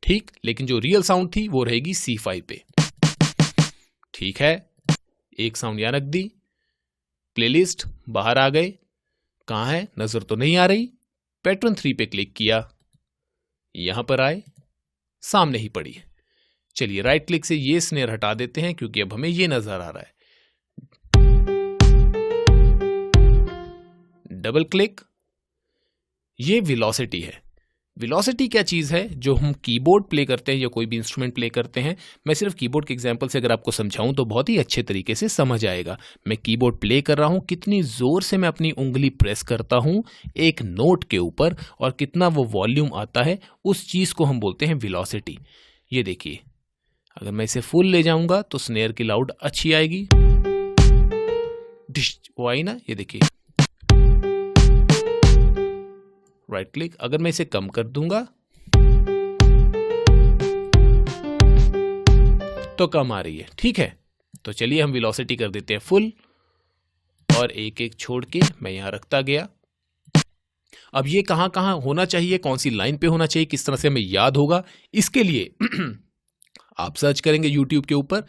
ठीक, लेकिन जो रियल साउंड थी वो रहेगी C5 पे। ठीक है, एक साउंड यहां रख दी, प्लेलिस्ट, बाहर आ गए, कहां है नजर तो नहीं आ रही। पैटर्न 3 पे क्लिक किया, यहां पर आए, सामने ही पड़ी है। चलिए राइट क्लिक से ये स्नेयर हटा देते हैं क्योंकि अब हमें ये नजर आ रहा है। डबल क्लिक, ये वेलोसिटी है। वेलोसिटी क्या चीज है? जो हम कीबोर्ड प्ले करते हैं या कोई भी इंस्ट्रूमेंट प्ले करते हैं, मैं सिर्फ कीबोर्ड के एग्जांपल से अगर आपको समझाऊं तो बहुत ही अच्छे तरीके से समझ आएगा। मैं कीबोर्ड प्ले कर रहा हूं, कितनी जोर से मैं अपनी उंगली प्रेस करता हूं एक नोट के ऊपर और कितना वो वॉल्यूम आता है, उस चीज को हम बोलते हैं वेलोसिटी। ये देखिए, अगर मैं इसे फुल ले जाऊंगा तो स्नेयर की लाउड अच्छी आएगी, डिश वो आई ना, ये देखिए। राइट क्लिक, अगर मैं इसे कम कर दूंगा तो कम आ रही है। ठीक है, तो चलिए हम वेलोसिटी कर देते हैं फुल और एक एक छोड़ के मैं यहां रखता गया। अब ये कहां कहां होना चाहिए, कौन सी लाइन पे होना चाहिए, किस तरह से हमें याद होगा, इसके लिए आप सर्च करेंगे YouTube के ऊपर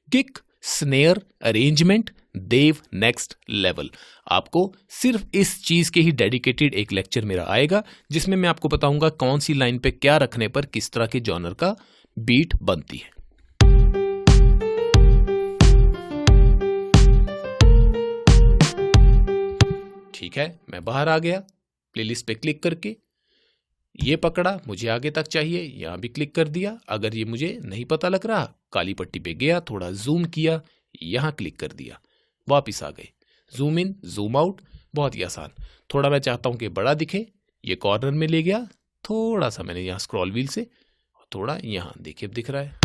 किक स्नेयर अरेंजमेंट देव नेक्स्ट लेवल। आपको सिर्फ इस चीज के ही डेडिकेटेड एक लेक्चर मेरा आएगा जिसमें मैं आपको बताऊंगा कौन सी लाइन पे क्या रखने पर किस तरह के जॉनर का बीट बनती है। ठीक है, मैं बाहर आ गया, प्लेलिस्ट पे क्लिक करके ये पकड़ा, मुझे आगे तक चाहिए, यहां भी क्लिक कर दिया। अगर ये मुझे नहीं पता लग रहा, काली पट्टी पे गया, थोड़ा जूम किया, यहां क्लिक कर दिया, वापिस आ गए, जूम इन जूम आउट, बहुत ही आसान। थोड़ा मैं चाहता हूं कि बड़ा दिखे, ये कॉर्नर में ले गया, थोड़ा सा मैंने यहां स्क्रॉल व्हील से, थोड़ा यहां देखिए अब दिख रहा है।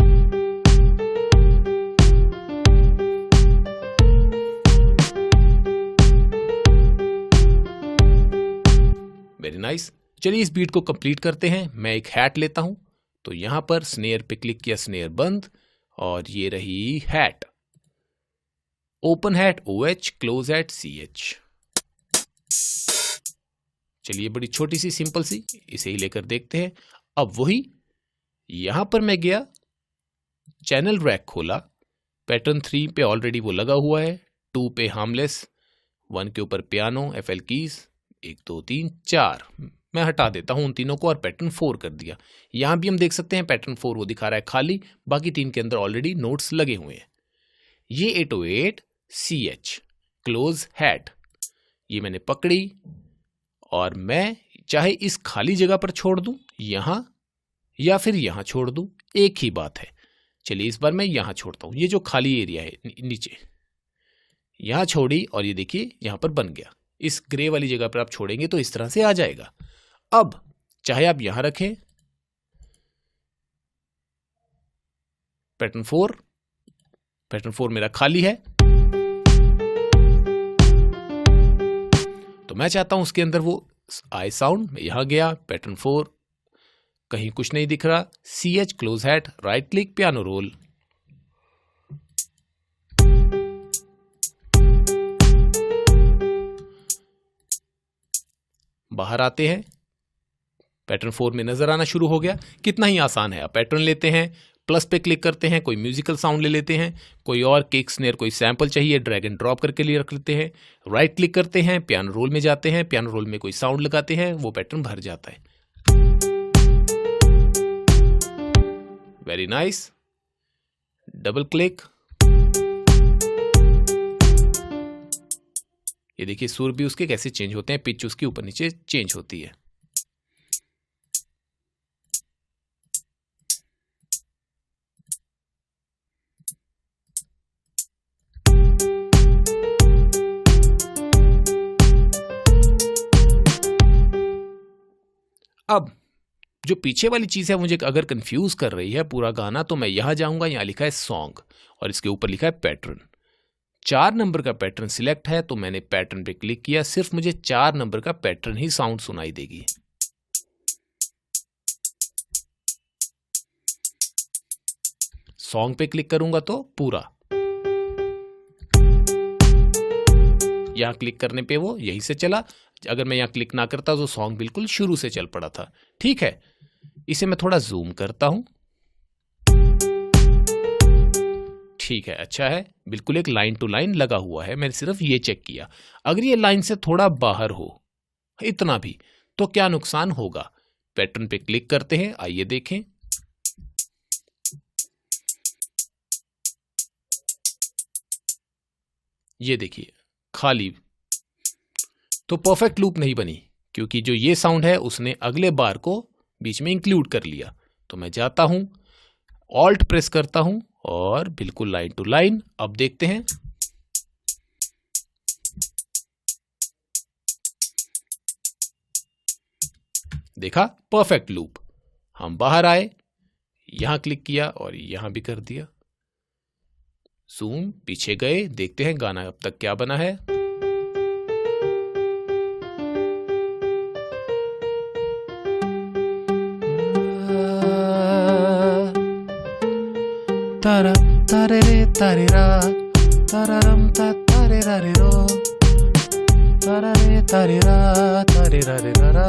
Very nice. चलिए इस बीट को कंप्लीट करते हैं। मैं एक हैट लेता हूं, तो यहां पर स्नेयर पे क्लिक किया, स्नेयर बंद, और ये रही hat, open hat OH, close hat CH। चलिए बड़ी छोटी सी सिंपल सी, इसे ही लेकर देखते हैं। अब वही यहां पर मैं गया, चैनल रैक खोला, पैटर्न 3 पे ऑलरेडी वो लगा हुआ है, 2 पे हार्मलेस, 1 के ऊपर पियानो, FL कीज, 1 2 3 4 मैं हटा देता हूं उन तीनों को और पैटर्न 4 कर दिया। यहां भी हम देख सकते हैं पैटर्न 4 वो दिखा रहा है खाली, बाकी 3 के अंदर ऑलरेडी नोट्स लगे हुए हैं। ये 808 CH क्लोज हैट, ये मैंने पकड़ी और मैं चाहे इस खाली जगह पर छोड़ दूं यहां या फिर यहां छोड़ दूं, एक ही बात है। चलिए इस बार मैं यहां छोड़ता हूं, ये जो खाली एरिया है नीचे, यहां छोड़ी और ये देखिए यहां पर बन गया। इस ग्रे वाली जगह पर आप छोड़ेंगे तो इस तरह से आ जाएगा। अब चाहे आप यहां रखें पैटर्न 4 मेरा खाली है, तो मैं चाहता हूं उसके अंदर वो आई साउंड, मैं यहां गया, पैटर्न 4 कहीं कुछ नहीं दिख रहा, CH close hat, right click, piano role, बाहर आते हैं, पैटर्न 4 में नजर आना शुरू हो गया। कितना ही आसान है। आप पैटर्न लेते हैं, प्लस पे क्लिक करते हैं, कोई म्यूजिकल साउंड ले लेते हैं, कोई और किक स्नेयर कोई सैंपल चाहिए ड्रैग एंड ड्रॉप करके लिए रख लेते हैं, राइट क्लिक करते हैं, पियानो रोल में जाते हैं, पियानो रोल में कोई साउंड लगाते हैं, वो पैटर्न भर जाता है। वेरी नाइस, डबल क्लिक, ये देखिए सुर भी उसके कैसे चेंज होते हैं, पिच उसकी ऊपर नीचे चेंज होती है। अब जो पीछे वाली चीज है मुझे अगर कंफ्यूज कर रही है पूरा गाना, तो मैं यहां जाऊंगा, यहां लिखा है सॉन्ग और इसके ऊपर लिखा है पैटर्न। 4 नंबर का पैटर्न सिलेक्ट है, तो मैंने पैटर्न पे क्लिक किया, सिर्फ मुझे 4 नंबर का पैटर्न ही साउंड सुनाई देगी। सॉन्ग पे क्लिक करूंगा तो पूरा, यहां क्लिक करने पे वो यहीं से चला, अगर मैं यहां क्लिक ना करता तो सॉन्ग बिल्कुल शुरू से चल पड़ा था। ठीक है, इसे मैं थोड़ा जूम करता हूं, ठीक है, अच्छा है, बिल्कुल एक लाइन टू लाइन लगा हुआ है, मैंने सिर्फ ये चेक किया। अगर ये लाइन से थोड़ा बाहर हो, इतना भी, तो क्या नुकसान होगा। पैटर्न पे क्लिक करते हैं, आइए देखें, ये देखिए खाली, तो परफेक्ट लूप नहीं बनी, क्योंकि जो ये साउंड है उसने अगले बार को बीच में इंक्लूड कर लिया। तो मैं जाता हूं, ऑल्ट प्रेस करता हूं और बिल्कुल लाइन टू लाइन। अब देखते हैं, देखा परफेक्ट लूप। हम बाहर आए, यहां क्लिक किया और यहां भी कर दिया, जूम, पीछे गए, देखते हैं गाना अब तक क्या बना है। तारा तारे रे तारे रा, तारारम ता तारे रा रे रो, तारा रे तारे रा, तारे रा रे रा रा।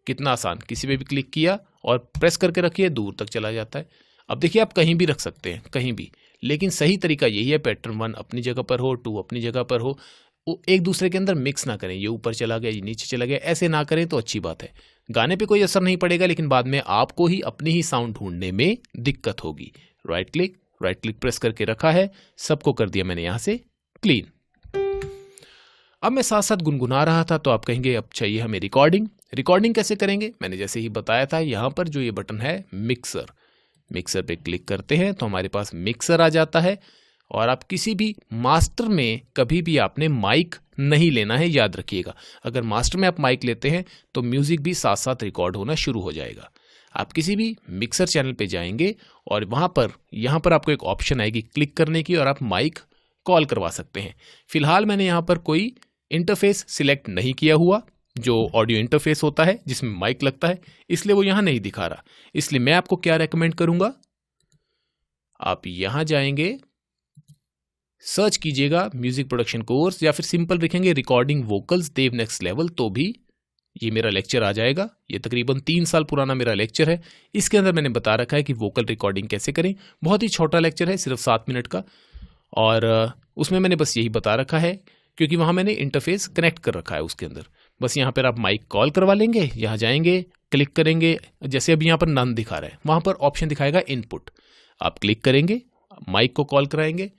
कितना आसान, किसी पे भी क्लिक किया और प्रेस करके रखिए, दूर तक चला जाता है। अब देखिए आप कहीं भी रख सकते हैं, कहीं भी, लेकिन सही तरीका यही है, पैटर्न 1 अपनी जगह पर हो, 2 अपनी जगह पर हो, वो एक दूसरे के अंदर मिक्स ना करें, ये ऊपर चला गया, ये नीचे चला गया, ऐसे ना करें तो अच्छी बात है। गाने पे कोई असर नहीं पड़ेगा, लेकिन बाद में आपको ही अपनी ही साउंड ढूंढने में दिक्कत होगी। राइट क्लिक प्रेस करके रखा है, सबको कर दिया मैंने यहां से क्लीन। अब मैं साथ साथ गुनगुना रहा था, तो आप कहेंगे अब चाहिए हमें रिकॉर्डिंग कैसे करेंगे। मैंने जैसे ही बताया था, यहां पर जो ये बटन है मिक्सर पे क्लिक करते हैं तो हमारे पास मिक्सर आ जाता है। और आप किसी भी मास्टर में कभी भी आपने माइक नहीं लेना है, याद रखिएगा। अगर मास्टर में आप माइक लेते हैं तो म्यूजिक भी साथ साथ रिकॉर्ड होना शुरू हो जाएगा। आप किसी भी मिक्सर चैनल पे जाएंगे और वहां पर यहाँ पर आपको एक ऑप्शन आएगी क्लिक करने की, और आप माइक कॉल करवा सकते हैं। फिलहाल मैंने यहाँ पर कोई इंटरफेस सिलेक्ट नहीं किया हुआ, जो ऑडियो इंटरफेस होता है जिसमें माइक लगता है, इसलिए वो यहाँ नहीं दिखा रहा। इसलिए मैं आपको क्या रेकमेंड करूंगा, आप यहाँ जाएंगे, सर्च कीजिएगा म्यूजिक प्रोडक्शन कोर्स, या फिर सिंपल लिखेंगे रिकॉर्डिंग वोकल्स देव नेक्स्ट लेवल, तो भी ये मेरा लेक्चर आ जाएगा। ये तकरीबन 3 साल पुराना मेरा लेक्चर है। इसके अंदर मैंने बता रखा है कि वोकल रिकॉर्डिंग कैसे करें। बहुत ही छोटा लेक्चर है, सिर्फ 7 मिनट का, और उसमें मैंने बस यही बता रखा है, क्योंकि वहाँ मैंने इंटरफेस कनेक्ट कर रखा है उसके अंदर। बस यहाँ पर आप माइक कॉल करवा लेंगे, यहाँ जाएंगे, क्लिक करेंगे, जैसे अभी यहाँ पर नन दिखा रहा है, वहाँ पर ऑप्शन दिखाएगा इनपुट, आप क्लिक करेंगे, माइक को कॉल कराएंगे,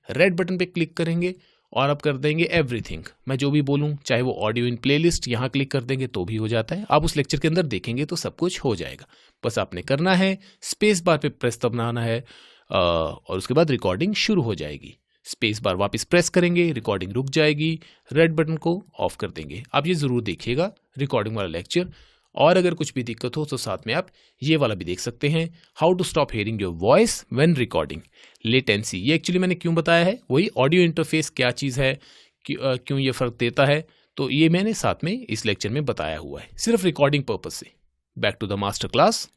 रेड बटन पे क्लिक करेंगे और आप कर देंगे एवरीथिंग। मैं जो भी बोलूँ, चाहे वो ऑडियो इन प्लेलिस्ट, यहाँ क्लिक कर देंगे तो भी हो जाता है। आप उस लेक्चर के अंदर देखेंगे तो सब कुछ हो जाएगा। बस आपने करना है, स्पेस बार पे प्रेस दबाना है और उसके बाद रिकॉर्डिंग शुरू हो जाएगी। स्पेस बार वापस प्रेस करेंगे, रिकॉर्डिंग रुक जाएगी, रेड बटन को ऑफ कर देंगे। आप ये ज़रूर देखिएगा रिकॉर्डिंग वाला लेक्चर, और अगर कुछ भी दिक्कत हो तो साथ में आप ये वाला भी देख सकते हैं, how to stop hearing your voice when recording. Latency, ये एक्चुअली मैंने क्यों बताया है, वही ऑडियो इंटरफेस क्या चीज़ है, क्यों ये फ़र्क देता है, तो ये मैंने साथ में इस लेक्चर में बताया हुआ है, सिर्फ रिकॉर्डिंग पर्पज से। Back to the master class.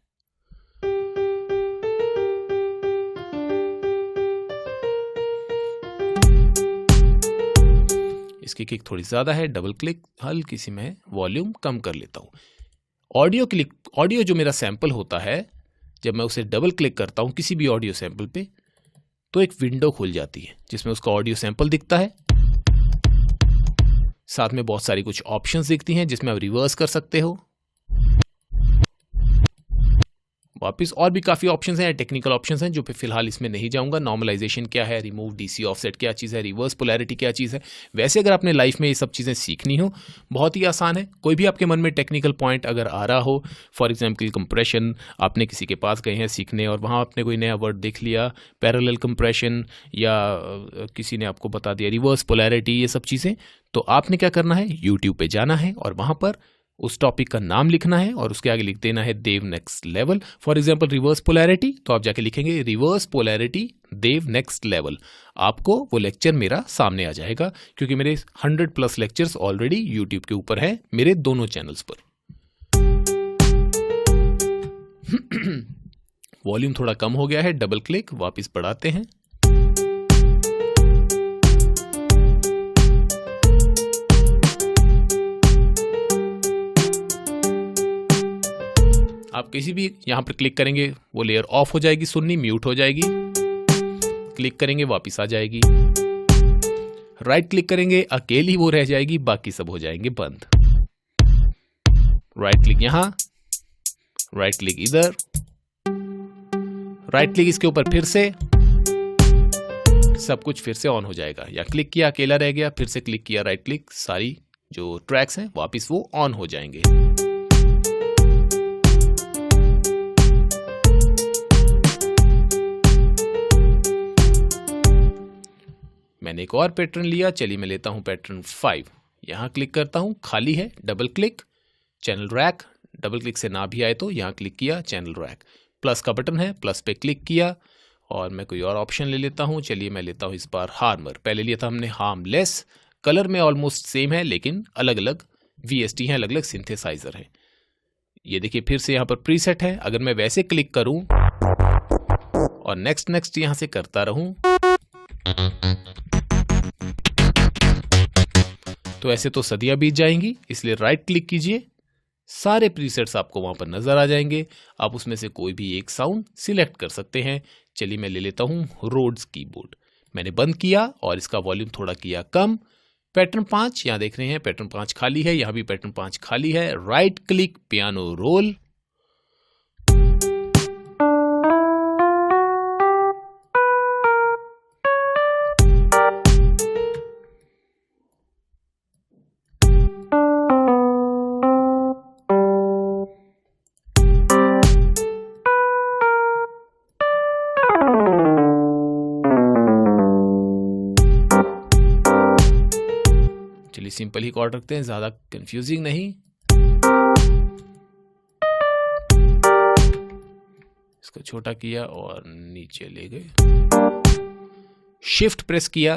इसकी किक थोड़ी ज़्यादा है, डबल क्लिक, हल्की सी मैं वॉल्यूम कम कर लेता हूँ। ऑडियो जो मेरा सैंपल होता है, जब मैं उसे डबल क्लिक करता हूँ किसी भी ऑडियो सैंपल पे, तो एक विंडो खुल जाती है जिसमें उसका ऑडियो सैंपल दिखता है। साथ में बहुत सारी कुछ ऑप्शंस दिखती हैं जिसमें आप रिवर्स कर सकते हो, वापस, और भी काफ़ी ऑप्शंस हैं, टेक्निकल ऑप्शंस हैं जो पे फिलहाल इसमें नहीं जाऊंगा। नॉर्मलाइजेशन क्या है, रिमूव डीसी ऑफसेट क्या चीज़ है, रिवर्स पोलैरिटी क्या चीज़ है। वैसे अगर आपने लाइफ में ये सब चीज़ें सीखनी हो, बहुत ही आसान है। कोई भी आपके मन में टेक्निकल पॉइंट अगर आ रहा हो, फॉर एग्जाम्पल कंप्रेशन, आपने किसी के पास गए हैं सीखने और वहाँ आपने कोई नया वर्ड देख लिया, पैरेलल कंप्रेशन, या किसी ने आपको बता दिया रिवर्स पोलैरिटी, ये सब चीज़ें, तो आपने क्या करना है, यूट्यूब पे जाना है और वहाँ पर उस टॉपिक का नाम लिखना है और उसके आगे लिख देना है Dev next level. For example reverse polarity, तो आप जाके लिखेंगे reverse polarity Dev next level, आपको वो लेक्चर मेरा सामने आ जाएगा, क्योंकि मेरे 100+ लेक्चर्स ऑलरेडी यूट्यूब के ऊपर हैं, मेरे दोनों चैनल्स पर। वॉल्यूम थोड़ा कम हो गया है, डबल क्लिक, वापस बढ़ाते हैं। आप किसी भी यहाँ पर क्लिक करेंगे, वो लेयर ऑफ हो जाएगी, सुननी म्यूट हो जाएगी। क्लिक करेंगे, वापस आ जाएगी। राइट क्लिक करेंगे, अकेली वो रह जाएगी, बाकी सब हो जाएंगे बंद। राइट क्लिक यहाँ, राइट क्लिक इधर, राइट क्लिक इसके ऊपर फिर से, सब कुछ फिर से ऑन हो जाएगा। या क्लिक किया, अकेला रह गया, फिर से क्लिक किया, राइट क्लिक, सारी जो ट्रैक्स हैं वापस वो ऑन हो जाएंगे। मैंने एक और पैटर्न लिया, चलिए मैं लेता हूं पैटर्न 5। यहां क्लिक करता हूं, खाली है, double click, channel rack, double click से ना भी आए तो यहां क्लिक किया, चैनल रैक, प्लस का बटन है, प्लस पे क्लिक किया और मैं कोई और ऑप्शन ले लेता हूं। चलिए मैं लेता हूं इस बार हार्मर, पहले लिया था हमने हार्मलेस, कलर में ऑलमोस्ट सेम है लेकिन अलग अलग VST हैं, अलग अलग सिंथेसाइजर हैं। ये देखिए फिर से यहाँ पर प्रीसेट है, अगर मैं वैसे क्लिक करूं और नेक्स्ट यहां से करता रहूं तो ऐसे तो सदियां बीत जाएंगी, इसलिए राइट क्लिक कीजिए, सारे प्रीसेट्स आपको वहां पर नजर आ जाएंगे। आप उसमें से कोई भी एक साउंड सिलेक्ट कर सकते हैं। चलिए मैं ले लेता हूं रोड्स कीबोर्ड, मैंने बंद किया और इसका वॉल्यूम थोड़ा किया कम। पैटर्न 5 यहां देख रहे हैं, पैटर्न 5 खाली है, यहां भी पैटर्न 5 खाली है। Right click, piano roll, simple ही कॉर्ड रखते हैं, ज्यादा कंफ्यूजिंग नहीं। इसको छोटा किया और नीचे ले गए, शिफ्ट प्रेस किया,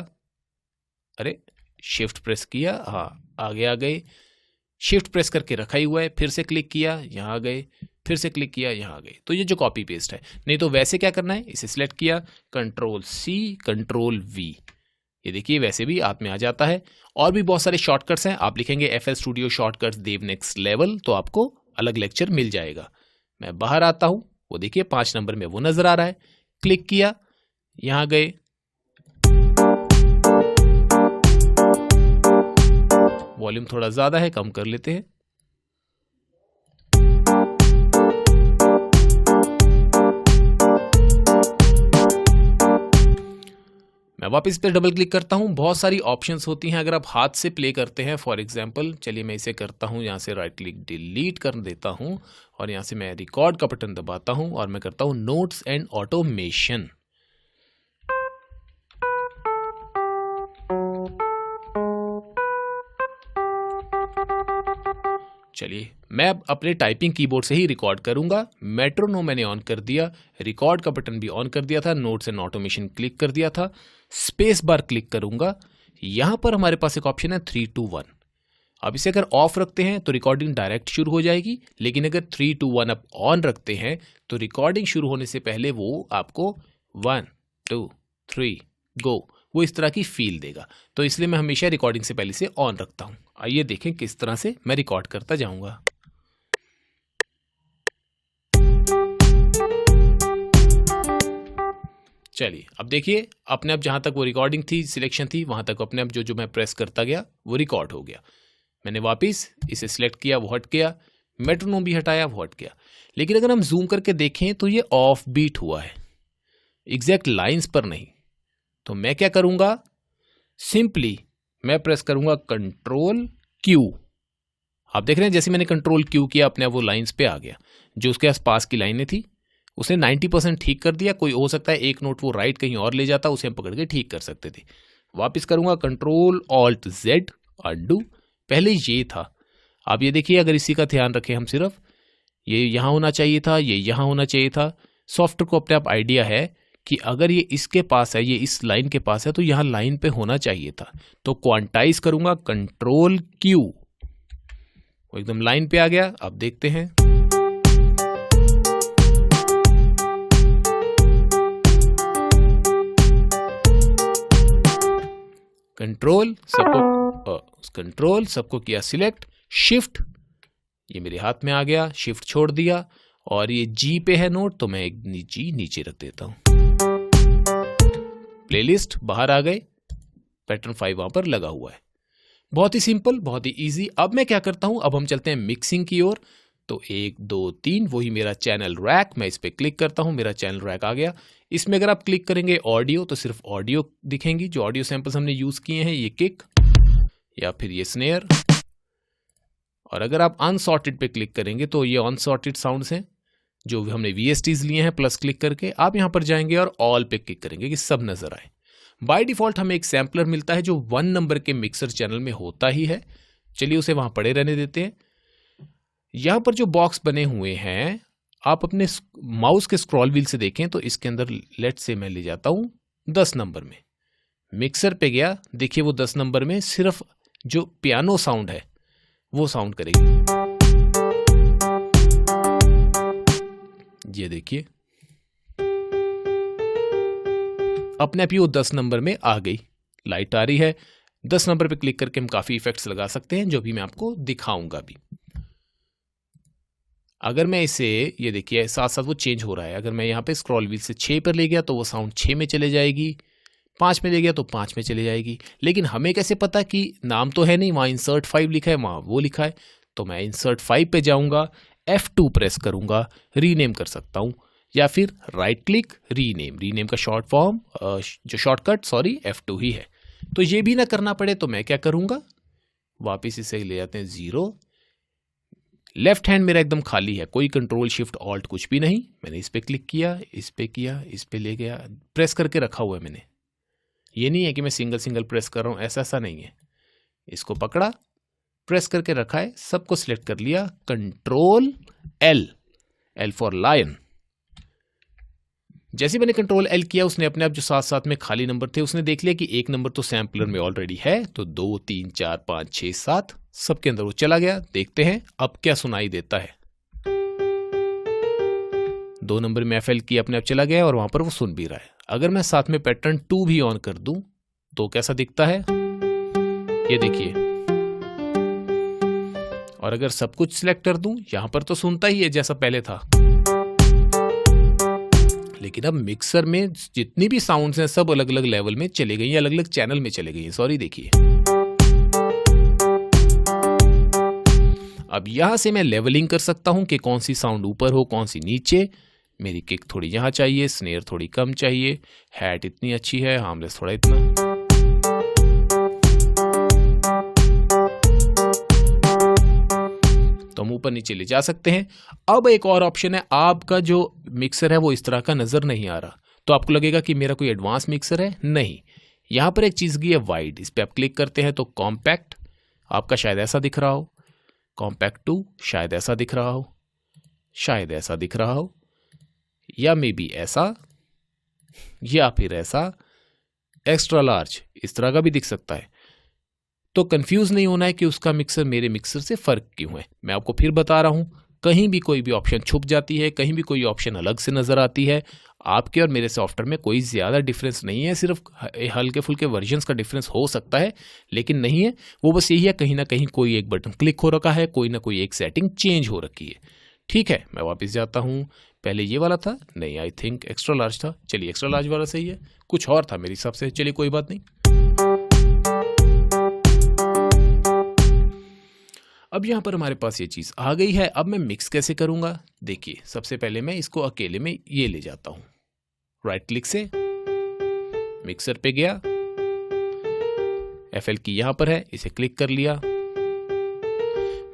अरे शिफ्ट प्रेस किया, हाँ आगे आ गए, शिफ्ट प्रेस करके रखा ही हुआ है, फिर से क्लिक किया, यहाँ आ गए, फिर से क्लिक किया, यहाँ आ गए। तो ये जो कॉपी पेस्ट है। नहीं तो वैसे क्या करना है, इसे सिलेक्ट किया, कंट्रोल सी, कंट्रोल वी, ये देखिए वैसे भी हाथ में आ जाता है। और भी बहुत सारे शॉर्टकट्स हैं, आप लिखेंगे FL स्टूडियो शॉर्टकट्स देव नेक्स्ट लेवल, तो आपको अलग लेक्चर मिल जाएगा। मैं बाहर आता हूं, वो देखिए 5 नंबर में वो नजर आ रहा है, क्लिक किया, यहां गए, वॉल्यूम थोड़ा ज्यादा है, कम कर लेते हैं। मैं वापस पे डबल क्लिक करता हूं। बहुत सारी ऑप्शंस होती हैं अगर आप हाथ से प्ले करते हैं। फॉर एग्जांपल चलिए मैं इसे करता हूं, यहां से राइट क्लिक डिलीट कर देता हूं और यहां से मैं रिकॉर्ड का बटन दबाता हूं और मैं करता हूं नोट्स एंड ऑटोमेशन। चलिए मैं अब अपने टाइपिंग कीबोर्ड से ही रिकॉर्ड करूंगा। मेट्रोनोम मैंने ऑन कर दिया, रिकॉर्ड का बटन भी ऑन कर दिया था, नोट्स एंड ऑटोमेशन क्लिक कर दिया था, स्पेस बार क्लिक करूंगा। यहां पर हमारे पास एक ऑप्शन है 3 2 1। अब इसे अगर ऑफ रखते हैं तो रिकॉर्डिंग डायरेक्ट शुरू हो जाएगी, लेकिन अगर 3 2 1 आप ऑन रखते हैं तो रिकॉर्डिंग शुरू होने से पहले वो आपको 1 2 3 गो, वो इस तरह की फील देगा। तो इसलिए मैं हमेशा रिकॉर्डिंग से पहले से ऑन रखता हूं। आइए देखें किस तरह से मैं रिकॉर्ड करता जाऊंगा। चलिए अब देखिए अपने आप जहां तक वो रिकॉर्डिंग थी, सिलेक्शन थी, वहां तक अपने आप जो मैं प्रेस करता गया वो रिकॉर्ड हो गया। मैंने वापस इसे सिलेक्ट किया, वो हट गया, मेट्रोनोम भी हटाया, वो हट गया। लेकिन अगर हम जूम करके देखें तो ये ऑफ बीट हुआ है, एग्जैक्ट लाइंस पर नहीं। तो मैं क्या करूंगा, सिंपली मैं प्रेस करूंगा कंट्रोल क्यू। आप देख रहे हैं जैसे मैंने कंट्रोल क्यू किया अपने आप वो लाइंस पे आ गया। जो उसके आसपास की लाइनें थी उसने 90% ठीक कर दिया। कोई हो सकता है एक नोट वो राइट कहीं और ले जाता, उसे हम पकड़ के ठीक कर सकते थे। वापस करूंगा कंट्रोल ऑल्ट जेड, अनडू। पहले ये था, आप ये देखिए अगर इसी का ध्यान रखें हम, सिर्फ ये यहां होना चाहिए था, ये यहां होना चाहिए था। सॉफ्टवेयर को अपने आप आइडिया है कि अगर ये इसके पास है, ये इस लाइन के पास है, तो यहां लाइन पे होना चाहिए था। तो क्वांटाइज करूंगा कंट्रोल क्यू, वो एकदम लाइन पे आ गया। अब देखते हैं, कंट्रोल सबको किया सिलेक्ट, शिफ्ट ये मेरे हाथ में आ गया, शिफ्ट छोड़ दिया और ये जी पे है नोट, तो मैं एक जी नीचे रख देता हूं। प्लेलिस्ट बाहर आ गए, पैटर्न 5 वहां पर लगा हुआ है। बहुत ही सिंपल, बहुत ही इजी। अब मैं क्या करता हूं, अब हम चलते हैं मिक्सिंग की ओर। तो 1 2 3 वही मेरा चैनल रैक, मैं इस पे क्लिक करता हूं, मेरा चैनल रैक आ गया। इसमें अगर आप क्लिक करेंगे ऑडियो तो सिर्फ ऑडियो दिखेंगी, जो ऑडियो सैंपल्स हमने यूज किए हैं, ये किक या फिर ये स्नेयर। और अगर आप अनसॉर्टेड पे क्लिक करेंगे तो ये अनसॉर्टेड साउंड्स हैं जो हमने VSTs लिए हैं। प्लस क्लिक करके आप यहां पर जाएंगे और ऑल पे क्लिक करेंगे कि सब नजर आए। बाय डिफॉल्ट हमें एक सैम्पलर मिलता है जो 1 नंबर के मिक्सर चैनल में होता ही है। चलिए उसे वहां पड़े रहने देते हैं। यहां पर जो बॉक्स बने हुए हैं, आप अपने माउस के स्क्रॉल व्हील से देखें तो इसके अंदर लेट से मैं ले जाता हूं 10 नंबर में, मिक्सर पे गया, देखिए वो 10 नंबर में सिर्फ जो पियानो साउंड है वो साउंड करेगी। ये देखिए अपने आप ही वो 10 नंबर में आ गई, लाइट आ रही है। 10 नंबर पे क्लिक करके हम काफी इफेक्ट्स लगा सकते हैं, जो भी मैं आपको दिखाऊंगा भी। अगर मैं इसे, ये देखिए साथ साथ वो चेंज हो रहा है। अगर मैं यहाँ पे स्क्रॉल व्हील से 6 पर ले गया तो वो साउंड 6 में चले जाएगी, 5 में ले गया तो 5 में चले जाएगी। लेकिन हमें कैसे पता कि नाम तो है नहीं, वहाँ इंसर्ट 5 लिखा है, वहाँ वो लिखा है। तो मैं इंसर्ट 5 पे जाऊंगा, F2 प्रेस करूंगा, रीनेम कर सकता हूं, या फिर राइट क्लिक रीनेम का शॉर्ट फॉर्म, जो शॉर्टकट F2 ही है। तो ये भी ना करना पड़े तो मैं क्या करूंगा, वापिस इसे ले जाते हैं 0। लेफ्ट हैंड मेरा एकदम खाली है, कोई कंट्रोल शिफ्ट ऑल्ट कुछ भी नहीं। मैंने इस पे क्लिक किया, इस पे किया, इस पे ले गया, प्रेस करके रखा हुआ है मैंने। ये नहीं है कि मैं सिंगल प्रेस कर रहा हूं, ऐसा नहीं है। इसको पकड़ा, प्रेस करके रखा है, सबको सिलेक्ट कर लिया, कंट्रोल L फॉर लायन। जैसे मैंने कंट्रोल एल किया, उसने अपने आप जो साथ साथ में खाली नंबर थे उसने देख लिया कि एक नंबर तो सैम्पलर में ऑलरेडी है, तो 2 3 4 5 6 7 सबके अंदर वो चला गया। देखते हैं अब क्या सुनाई देता है। 2 नंबर में एफएल की अपने आप चला गया और वहां पर वो सुन भी रहा है। अगर मैं साथ में पैटर्न 2 भी ऑन कर दूं तो कैसा दिखता है, ये देखिए। और अगर सब कुछ सिलेक्ट कर दूं, यहां पर तो सुनता ही है जैसा पहले था, लेकिन अब मिक्सर में जितनी भी साउंड्स हैं सब अलग अलग लेवल में चले गई हैं, अलग अलग चैनल में चले गई हैं। सॉरी, देखिए अब यहां से मैं लेवलिंग कर सकता हूं कि कौन सी साउंड ऊपर हो, कौन सी नीचे। मेरी किक थोड़ी यहां चाहिए, स्नेयर थोड़ी कम चाहिए, हैट इतनी अच्छी है, हार्मलेस थोड़ा इतना। तो हम ऊपर नीचे ले जा सकते हैं। अब एक और ऑप्शन है, आपका जो मिक्सर है वो इस तरह का नजर नहीं आ रहा, तो आपको लगेगा कि मेरा कोई एडवांस मिक्सर है। नहीं, यहां पर एक चीज की है वाइड, इस पर आप क्लिक करते हैं तो कॉम्पैक्ट आपका शायद ऐसा दिख रहा हो, कॉम्पैक्ट 2 शायद ऐसा दिख रहा हो, शायद ऐसा दिख रहा हो, या मे बी ऐसा, या फिर ऐसा, एक्स्ट्रा लार्ज इस तरह का भी दिख सकता है। तो कंफ्यूज नहीं होना है कि उसका मिक्सर मेरे मिक्सर से फर्क क्यों है। मैं आपको फिर बता रहा हूं, कहीं भी कोई भी ऑप्शन छुप जाती है, कहीं भी कोई ऑप्शन अलग से नजर आती है। आपके और मेरे सॉफ्टवेयर में कोई ज्यादा डिफरेंस नहीं है, सिर्फ हल्के फुल्के वर्जन्स का डिफरेंस हो सकता है, लेकिन नहीं है। वो बस यही है, कहीं ना कहीं कोई एक बटन क्लिक हो रखा है, कोई ना कोई एक सेटिंग चेंज हो रखी है। ठीक है, मैं वापस जाता हूं। पहले ये वाला था, नहीं आई थिंक एक्स्ट्रा लार्ज था। चलिए एक्स्ट्रा लार्ज वाला सही है, कुछ और था मेरे हिसाब से। चलिए कोई बात नहीं। अब यहां पर हमारे पास ये चीज आ गई है। अब मैं मिक्स कैसे करूंगा, देखिए सबसे पहले मैं इसको अकेले में ये ले जाता हूं, राइट क्लिक से मिक्सर पे गया, एफएल की यहां पर है, इसे क्लिक कर लिया।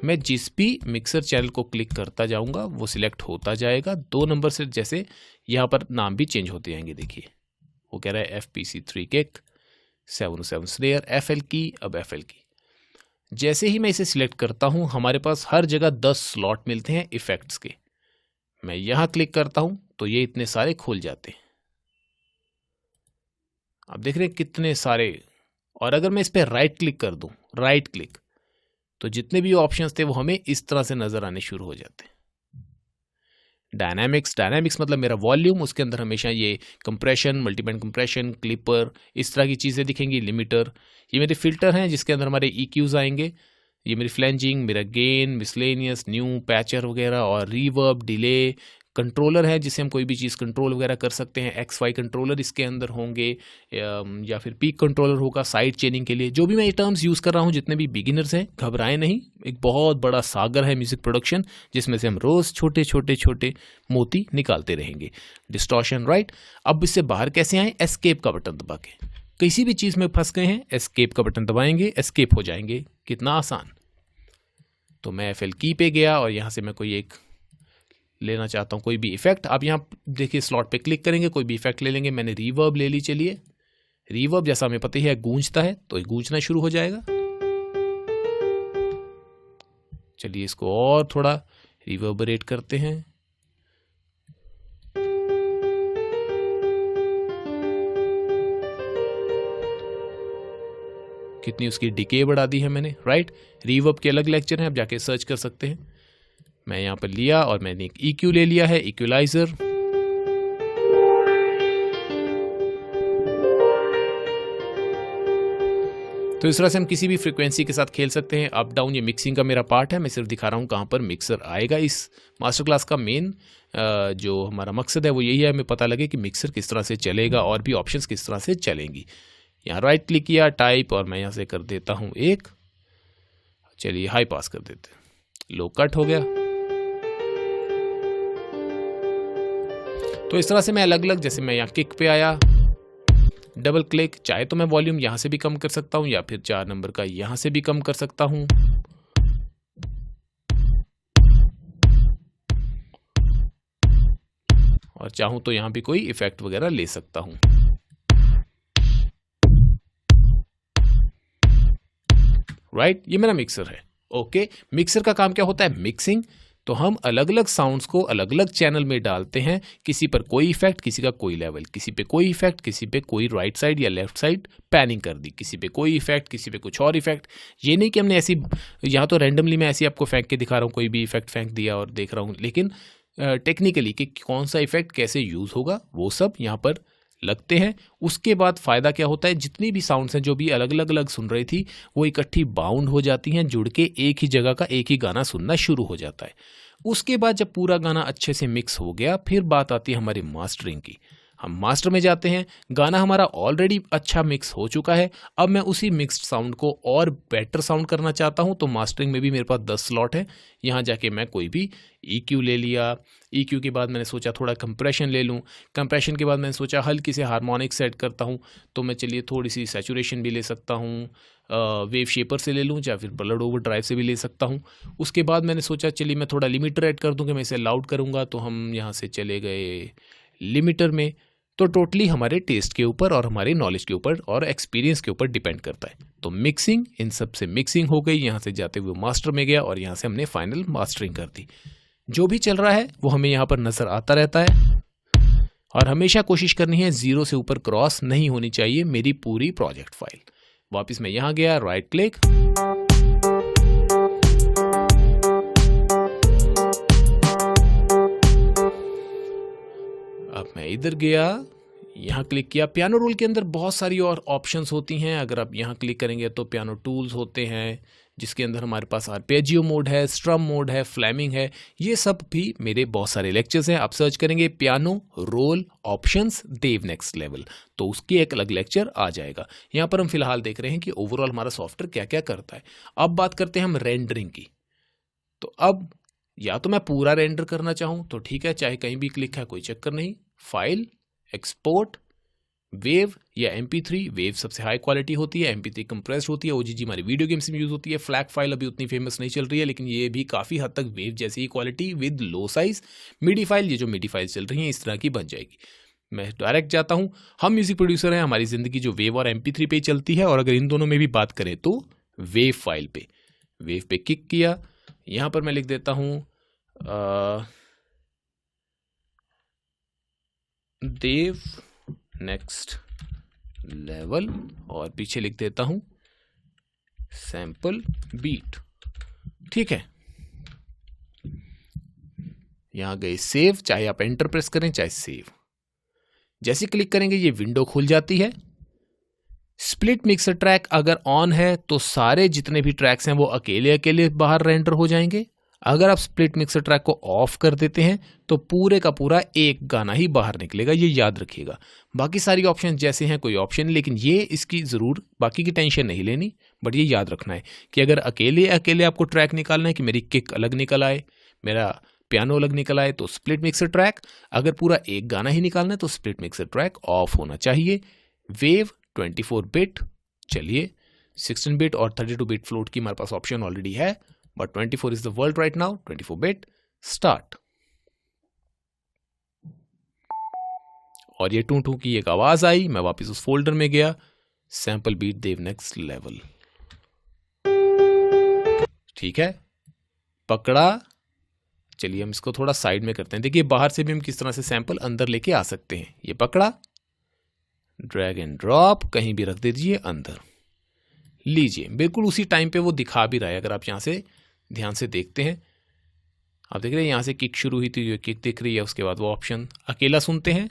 मैं जिस भी मिक्सर चैनल को क्लिक करता जाऊंगा वो सिलेक्ट होता जाएगा। 2 नंबर से जैसे यहां पर नाम भी चेंज होते जाएंगे। देखिए वो कह रहा है FPC3 किक, 707 स्नेयर, एफएल की, अब एफएल की। जैसे ही मैं इसे सिलेक्ट करता हूं हमारे पास हर जगह 10 स्लॉट मिलते हैं इफेक्ट्स के। मैं यहां क्लिक करता हूं तो ये इतने सारे खुल जाते हैं। आप देख रहे हैं कितने सारे। और अगर मैं इस पर राइट क्लिक कर दूं, राइट क्लिक, तो जितने भी ऑप्शंस थे वो हमें इस तरह से नजर आने शुरू हो जाते हैं। डायनामिक्स मतलब मेरा वॉल्यूम, उसके अंदर हमेशा ये कंप्रेशन, मल्टीबैंड कंप्रेशन, क्लिपर, इस तरह की चीज़ें दिखेंगी। लिमिटर, ये मेरे फिल्टर हैं जिसके अंदर हमारे EQs आएंगे। ये मेरी फ्लैंजिंग, मेरा गेन, मिसलेनियस, न्यू, पैचर वगैरह, और रिवर्ब, डिले। कंट्रोलर है जिससे हम कोई भी चीज़ कंट्रोल वगैरह कर सकते हैं। XY कंट्रोलर इसके अंदर होंगे, या फिर पीक कंट्रोलर होगा साइड चेनिंग के लिए। जो भी मैं ये टर्म्स यूज़ कर रहा हूँ, जितने भी बिगिनर्स हैं घबराएं नहीं, एक बहुत बड़ा सागर है म्यूजिक प्रोडक्शन, जिसमें से हम रोज़ छोटे छोटे छोटे मोती निकालते रहेंगे। Distortion, right. अब इससे बाहर कैसे आए, एस्केप का बटन दबा के। किसी भी चीज़ में फंस गए हैं, एस्केप का बटन दबाएंगे, एस्केप हो जाएंगे। कितना आसान। तो मैं FL की पे गया और यहाँ से मैं कोई एक लेना चाहता हूं, कोई भी इफेक्ट। आप यहां देखिए स्लॉट पे क्लिक करेंगे, कोई भी इफेक्ट ले लेंगे। मैंने रिवर्ब ले ली। चलिए रिवर्ब, जैसा हमें पता ही है गूंजता है, तो गूंजना शुरू हो जाएगा। चलिए इसको और थोड़ा रिवर्बरेट करते हैं। कितनी उसकी डिके बढ़ा दी है मैंने, राइट। रिवर्ब के अलग लेक्चर हैं, आप जाके सर्च कर सकते हैं। मैं यहां पर लिया और मैंने एक EQ ले लिया है, इक्वलाइजर। तो इस तरह से हम किसी भी फ्रीक्वेंसी के साथ खेल सकते हैं। अप डाउन ये मिक्सिंग का मेरा पार्ट है, मैं सिर्फ दिखा रहा हूं कहां पर मिक्सर आएगा। इस मास्टर क्लास का मेन जो हमारा मकसद है वो यही है, हमें पता लगे कि मिक्सर किस तरह से चलेगा और भी ऑप्शंस किस तरह से चलेंगी। यहाँ राइट क्लिक किया, टाइप, और मैं यहाँ से कर देता हूँ एक, चलिए हाई पास कर देते हैं, लो कट हो गया। तो इस तरह से मैं अलग अलग, जैसे मैं यहाँ किक पे आया, डबल क्लिक, चाहे तो मैं वॉल्यूम यहां से भी कम कर सकता हूं या फिर 4 नंबर का यहां से भी कम कर सकता हूं। और चाहूं तो यहां भी कोई इफेक्ट वगैरह ले सकता हूं। राइट, ये मेरा मिक्सर है। ओके, मिक्सर का काम क्या होता है, मिक्सिंग। तो हम अलग अलग साउंड्स को अलग अलग चैनल में डालते हैं, किसी पर कोई इफेक्ट, किसी का कोई लेवल, किसी पे कोई इफेक्ट, किसी पे कोई राइट साइड या लेफ्ट साइड पैनिंग कर दी, किसी पे कोई इफेक्ट, किसी पे कुछ और इफेक्ट। ये नहीं कि हमने ऐसी, यहाँ तो रैंडमली मैं ऐसे आपको फेंक के दिखा रहा हूँ, कोई भी इफेक्ट फेंक दिया और देख रहा हूँ, लेकिन टेक्निकली कि कौन सा इफेक्ट कैसे यूज़ होगा वो सब यहाँ पर लगते हैं। उसके बाद फ़ायदा क्या होता है, जितनी भी साउंड्स हैं जो भी अलग अलग सुन रही थी वो इकट्ठी बाउंड हो जाती हैं, जुड़ के एक ही जगह का एक ही गाना सुनना शुरू हो जाता है। उसके बाद जब पूरा गाना अच्छे से मिक्स हो गया, फिर बात आती है हमारी मास्टरिंग की। हम मास्टर में जाते हैं, गाना हमारा ऑलरेडी अच्छा मिक्स हो चुका है, अब मैं उसी मिक्स्ड साउंड को और बेटर साउंड करना चाहता हूं, तो मास्टरिंग में भी मेरे पास 10 स्लॉट है। यहां जाके मैं कोई भी EQ ले लिया, EQ के बाद मैंने सोचा थोड़ा कंप्रेशन ले लूं, कंप्रेशन के बाद मैंने सोचा हल्की से हार्मोनिक सेट करता हूं, तो मैं चलिए थोड़ी सी सैचुरेशन भी ले सकता हूं, वेव शेपर से ले लूं या फिर ब्लड ओवर ड्राइव से भी ले सकता हूं। उसके बाद मैंने सोचा चलिए मैं थोड़ा लिमिटर ऐड कर दूं कि मैं इसे लाउड करूंगा, तो हम यहाँ से चले गए लिमिटर में। तो टोटली हमारे टेस्ट के ऊपर और हमारे नॉलेज के ऊपर और एक्सपीरियंस के ऊपर डिपेंड करता है। तो मिक्सिंग, इन सब से मिक्सिंग हो गई, यहाँ से जाते हुए मास्टर में गया और यहाँ से हमने फाइनल मास्टरिंग कर दी। जो भी चल रहा है वो हमें यहाँ पर नज़र आता रहता है और हमेशा कोशिश करनी है 0 से ऊपर क्रॉस नहीं होनी चाहिए मेरी पूरी प्रोजेक्ट फाइल। वापस मैं यहाँ गया, राइट क्लिक, अब मैं इधर गया, यहाँ क्लिक किया। पियानो रोल के अंदर बहुत सारी और ऑप्शंस होती हैं। अगर आप यहाँ क्लिक करेंगे तो पियानो टूल्स होते हैं, जिसके अंदर हमारे पास आर्पेजियो मोड है, स्ट्रम मोड है, फ्लेमिंग है। ये सब भी मेरे बहुत सारे लेक्चर्स हैं। आप सर्च करेंगे पियानो रोल ऑप्शंस देव नेक्स्ट लेवल, तो उसकी एक अलग लेक्चर आ जाएगा। यहाँ पर हम फिलहाल देख रहे हैं कि ओवरऑल हमारा सॉफ्टवेयर क्या क्या करता है। अब बात करते हैं हम रेंडरिंग की। तो अब या तो मैं पूरा रेंडर करना चाहूँ तो ठीक है, चाहे कहीं भी क्लिक है कोई चक्कर नहीं। फाइल, एक्सपोर्ट, वेव या MP3। वेव सबसे हाई क्वालिटी होती है, MP3 कंप्रेस्ड होती है, OGG हमारी वीडियो गेम्स में यूज होती है। फ्लैग फाइल अभी उतनी फेमस नहीं चल रही है, लेकिन ये भी काफ़ी हद तक वेव जैसी ही quality with low size. MIDI file, ये जो मिडी फाइल चल रही है इस तरह की बन जाएगी। मैं डायरेक्ट जाता हूँ, हम म्यूजिक प्रोड्यूसर हैं, हमारी ज़िंदगी जो वेव और MP3 पे चलती है, और अगर इन दोनों में भी बात करें तो वेव फाइल पे, वेव पे क्लिक किया। यहाँ पर मैं लिख देता हूँ देव नेक्स्ट लेवल और पीछे लिख देता हूं सैंपल बीट। ठीक है, यहां गए सेव, चाहे आप एंटर प्रेस करें चाहे सेव। जैसे क्लिक करेंगे ये विंडो खुल जाती है। स्प्लिट मिक्सर ट्रैक अगर ऑन है तो सारे जितने भी ट्रैक्स हैं वो अकेले अकेले बाहर रेंडर हो जाएंगे। अगर आप स्प्लिट मिक्सर ट्रैक को ऑफ कर देते हैं तो पूरे का पूरा एक गाना ही बाहर निकलेगा, ये याद रखिएगा। बाकी सारी ऑप्शन जैसे हैं कोई ऑप्शन नहीं, लेकिन ये इसकी ज़रूर बाकी की टेंशन नहीं लेनी, बट ये याद रखना है कि अगर अकेले अकेले आपको ट्रैक निकालना है कि मेरी किक अलग निकल आए, मेरा पियानो अलग निकल आए, तो स्प्लिट मिक्सर ट्रैक। अगर पूरा एक गाना ही निकालना है तो स्प्लिट मिक्सर ट्रैक ऑफ होना चाहिए। वेव 24 बिट, चलिए 16 बिट और 32 बिट फ्लोट की हमारे पास ऑप्शन ऑलरेडी है, but 24 is the world right now, 24 bit, start। और ये टू टू की एक आवाज आई, मैं वापस उस फोल्डर में गया, सैंपल बीट देव नेक्स्ट लेवल। ठीक है, पकड़ा। चलिए हम इसको थोड़ा साइड में करते हैं। देखिए बाहर से भी हम किस तरह से सैंपल अंदर लेके आ सकते हैं। ये पकड़ा, ड्रैग एंड ड्रॉप, कहीं भी रख दीजिए अंदर, लीजिए। बिल्कुल उसी टाइम पे वो दिखा भी रहा है। अगर आप यहां से ध्यान से देखते हैं, आप देख रहे हैं यहाँ से किक शुरू हुई थी, किक दिख रही है, उसके बाद वो ऑप्शन अकेला सुनते हैं।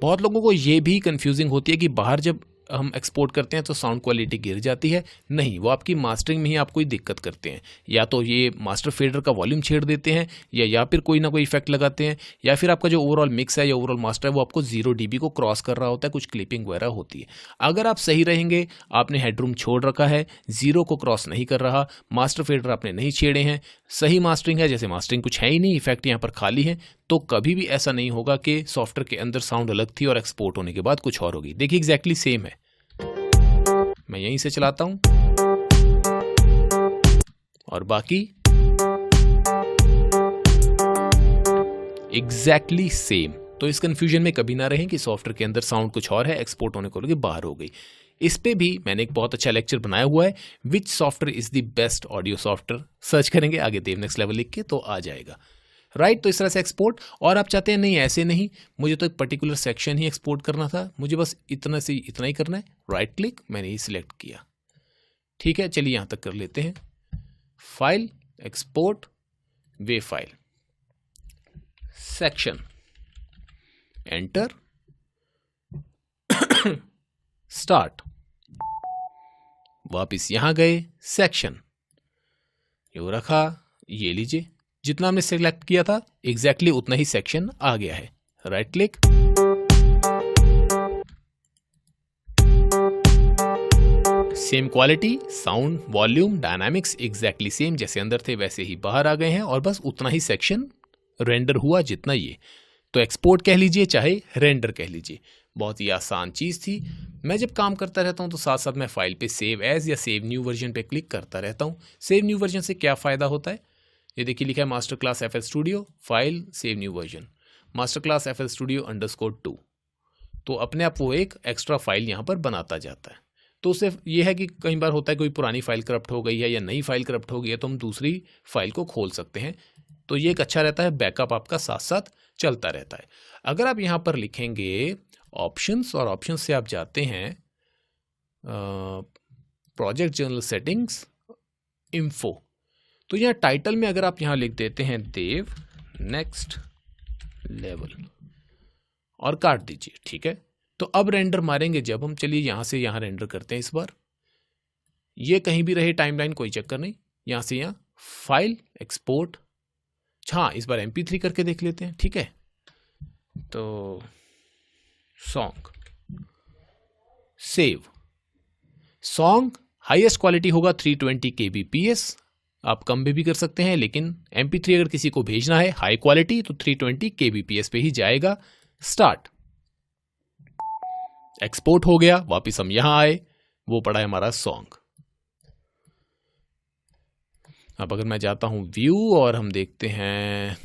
बहुत लोगों को ये भी कंफ्यूजिंग होती है कि बाहर जब हम एक्सपोर्ट करते हैं तो साउंड क्वालिटी गिर जाती है। नहीं, वो आपकी मास्टरिंग में ही आपको दिक्कत करते हैं। या तो ये मास्टर फेडर का वॉल्यूम छेड़ देते हैं, या फिर कोई ना कोई इफेक्ट लगाते हैं, या फिर आपका जो ओवरऑल मिक्स है या ओवरऑल मास्टर है वो आपको 0 dB को क्रॉस कर रहा होता है, कुछ क्लिपिंग वगैरह होती है। अगर आप सही रहेंगे, आपने हेडरूम छोड़ रखा है, 0 को क्रॉस नहीं कर रहा, मास्टर फेडर आपने नहीं छेड़े हैं, सही मास्टरिंग है, जैसे मास्टरिंग कुछ है ही नहीं, इफेक्ट यहाँ पर खाली है, तो कभी भी ऐसा नहीं होगा कि सॉफ्टवेयर के अंदर साउंड अलग थी और एक्सपोर्ट होने के बाद कुछ और होगी। देखिए एग्जैक्टली सेम है। मैं यहीं से चलाता हूं और बाकी एग्जैक्टली सेम। तो इस कंफ्यूजन में कभी ना रहें कि सॉफ्टवेयर के अंदर साउंड कुछ और है, एक्सपोर्ट होने को लगे बाहर हो गई। इस पे भी मैंने एक बहुत अच्छा लेक्चर बनाया हुआ है, विच software is the best audio software. Search करेंगे आगे देव नेक्स्ट लेवल लिख के तो आ जाएगा, राइट। तो इस तरह से एक्सपोर्ट। और आप चाहते हैं नहीं ऐसे नहीं, मुझे तो एक पर्टिकुलर सेक्शन ही एक्सपोर्ट करना था, मुझे बस इतना से इतना ही करना है, राइट क्लिक, मैंने ही सिलेक्ट किया। ठीक है, चलिए यहां तक कर लेते हैं। फाइल, एक्सपोर्ट, वे फाइल, सेक्शन, एंटर, स्टार्ट, वापिस यहां गए, सेक्शन यो रखा, ये लीजिए जितना हमने सिलेक्ट किया था एग्जैक्टली उतना ही सेक्शन आ गया है, right click. Same quality, sound, volume, dynamics exactly same, जैसे अंदर थे वैसे ही बाहर आ गए हैं और बस उतना ही सेक्शन रेंडर हुआ जितना ये। तो एक्सपोर्ट कह लीजिए चाहे रेंडर कह लीजिए, बहुत ही आसान चीज़ थी। मैं जब काम करता रहता हूं तो साथ साथ मैं फाइल पे सेव एज या सेव न्यू वर्जन पे क्लिक करता रहता हूं। सेव न्यू वर्जन से क्या फ़ायदा होता है, ये देखिए लिखा है master class FL studio, file, save new version, master class FL studio _2। तो अपने आप वो एक एक्स्ट्रा फाइल यहाँ पर बनाता जाता है। तो उससे ये है कि कई बार होता है कोई पुरानी फाइल करप्ट हो गई है या नई फाइल करप्ट हो गई है तो हम दूसरी फाइल को खोल सकते हैं। तो ये एक अच्छा रहता है, बैकअप आपका साथ साथ चलता रहता है। अगर आप यहाँ पर लिखेंगे ऑप्शंस और ऑप्शंस से आप जाते हैं प्रोजेक्ट जनरल सेटिंग्स, इन्फो, तो यहाँ टाइटल में अगर आप यहाँ लिख देते हैं देव नेक्स्ट लेवल और काट दीजिए, ठीक है। तो अब रेंडर मारेंगे जब हम, चलिए यहाँ से यहाँ रेंडर करते हैं। इस बार ये कहीं भी रहे टाइमलाइन कोई चक्कर नहीं, यहाँ से यहाँ फाइल, एक्सपोर्ट, हाँ इस बार MP3 करके देख लेते हैं, ठीक है। तो song, save, song highest quality होगा 320 kbps, आप कम भी कर सकते हैं, लेकिन MP3 अगर किसी को भेजना है हाई क्वालिटी तो 320 kbps पे ही जाएगा। स्टार्ट, एक्सपोर्ट हो गया, वापिस हम यहां आए, वो पड़ा है हमारा सॉन्ग। अब अगर मैं जाता हूं व्यू और हम देखते हैं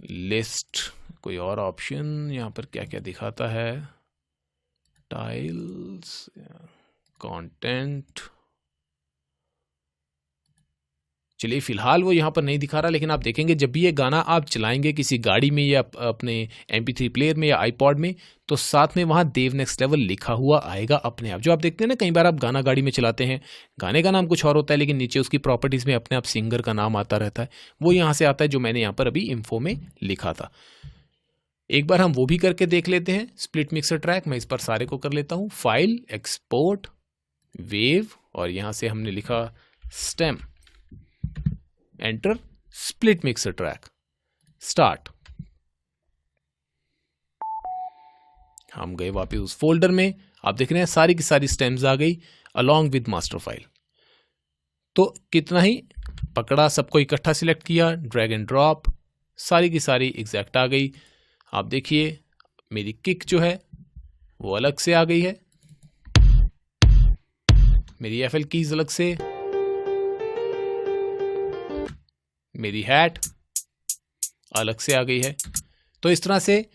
लिस्ट, कोई और ऑप्शन यहां पर क्या क्या दिखाता है, टाइल्स, कंटेंट, चलिए फिलहाल वो यहाँ पर नहीं दिखा रहा, लेकिन आप देखेंगे जब भी ये गाना आप चलाएंगे किसी गाड़ी में या अपने MP3 प्लेयर में या आईपॉड में, तो साथ में वहाँ देव नेक्स्ट लेवल लिखा हुआ आएगा अपने आप। जो आप देखते हैं ना कई बार आप गाना गाड़ी में चलाते हैं, गाने का नाम कुछ और होता है लेकिन नीचे उसकी प्रॉपर्टीज़ में अपने आप सिंगर का नाम आता रहता है, वो यहाँ से आता है जो मैंने यहाँ पर अभी इन्फो में लिखा था। एक बार हम वो भी करके देख लेते हैं, स्प्लिट मिक्सर ट्रैक, मैं इस पर सारे को कर लेता हूँ, फाइल, एक्सपोर्ट, वेव, और यहाँ से हमने लिखा stem, enter, split mixer track, start. हम गए वापस उस फोल्डर में, आप देख रहे हैं सारी की सारी स्टेम्स आ गई अलॉन्ग विद मास्टर फाइल। तो कितना ही पकड़ा, सबको इकट्ठा सिलेक्ट किया, ड्रैग एंड ड्रॉप, सारी की सारी एग्जैक्ट आ गई। आप देखिए मेरी किक जो है वो अलग से आ गई है, मेरी FL कीज अलग से, मेरी हैट अलग से आ गई है। तो इस तरह से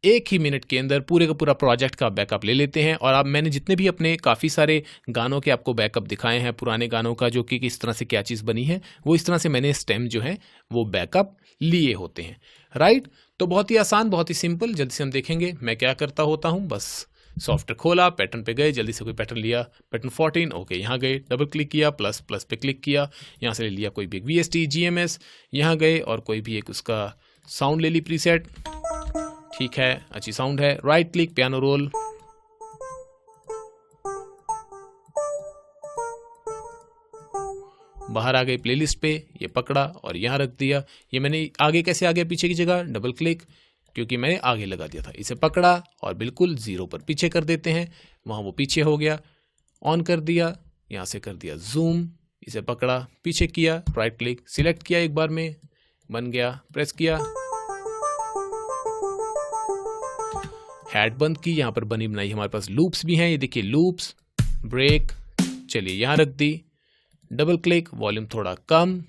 एक ही मिनट के अंदर पूरे का पूरा प्रोजेक्ट का बैकअप ले लेते हैं। और अब मैंने जितने भी अपने काफ़ी सारे गानों के आपको बैकअप दिखाए हैं, पुराने गानों का जो कि किस तरह से क्या चीज़ बनी है, वो इस तरह से मैंने स्टेम जो है वो बैकअप लिए होते हैं, राइट। तो बहुत ही आसान, बहुत ही सिंपल, जल्दी से हम देखेंगे मैं क्या करता होता हूँ। बस सॉफ्टवेयर खोला, पैटर्न पे गए, जल्दी से कोई पैटर्न लिया, पैटर्न 14, ओके, यहाँ गए, डबल क्लिक किया, प्लस प्लस पे क्लिक किया, यहाँ से ले लिया कोई भी VST GMS, यहाँ गए और कोई भी एक उसका साउंड ले ली प्रीसेट, ठीक है, अच्छी साउंड है, राइट क्लिक, पियानो रोल, बाहर आ गई प्लेलिस्ट पे, ये पकड़ा और यहाँ रख दिया। ये मैंने आगे कैसे आ गया पीछे की जगह, डबल क्लिक, क्योंकि मैंने आगे लगा दिया था, इसे पकड़ा और बिल्कुल 0 पर पीछे कर देते हैं, वहाँ वो पीछे हो गया, ऑन कर दिया, यहाँ से कर दिया जूम, इसे पकड़ा, पीछे किया, राइट क्लिक, सिलेक्ट किया एक बार में, बन गया, प्रेस किया, हैट बंद की, यहाँ पर बनी बनाई हमारे पास लूप्स भी हैं, ये देखिए लूप्स, ब्रेक, चलिए यहाँ रख दी, डबल क्लिक, वॉल्यूम थोड़ा कम,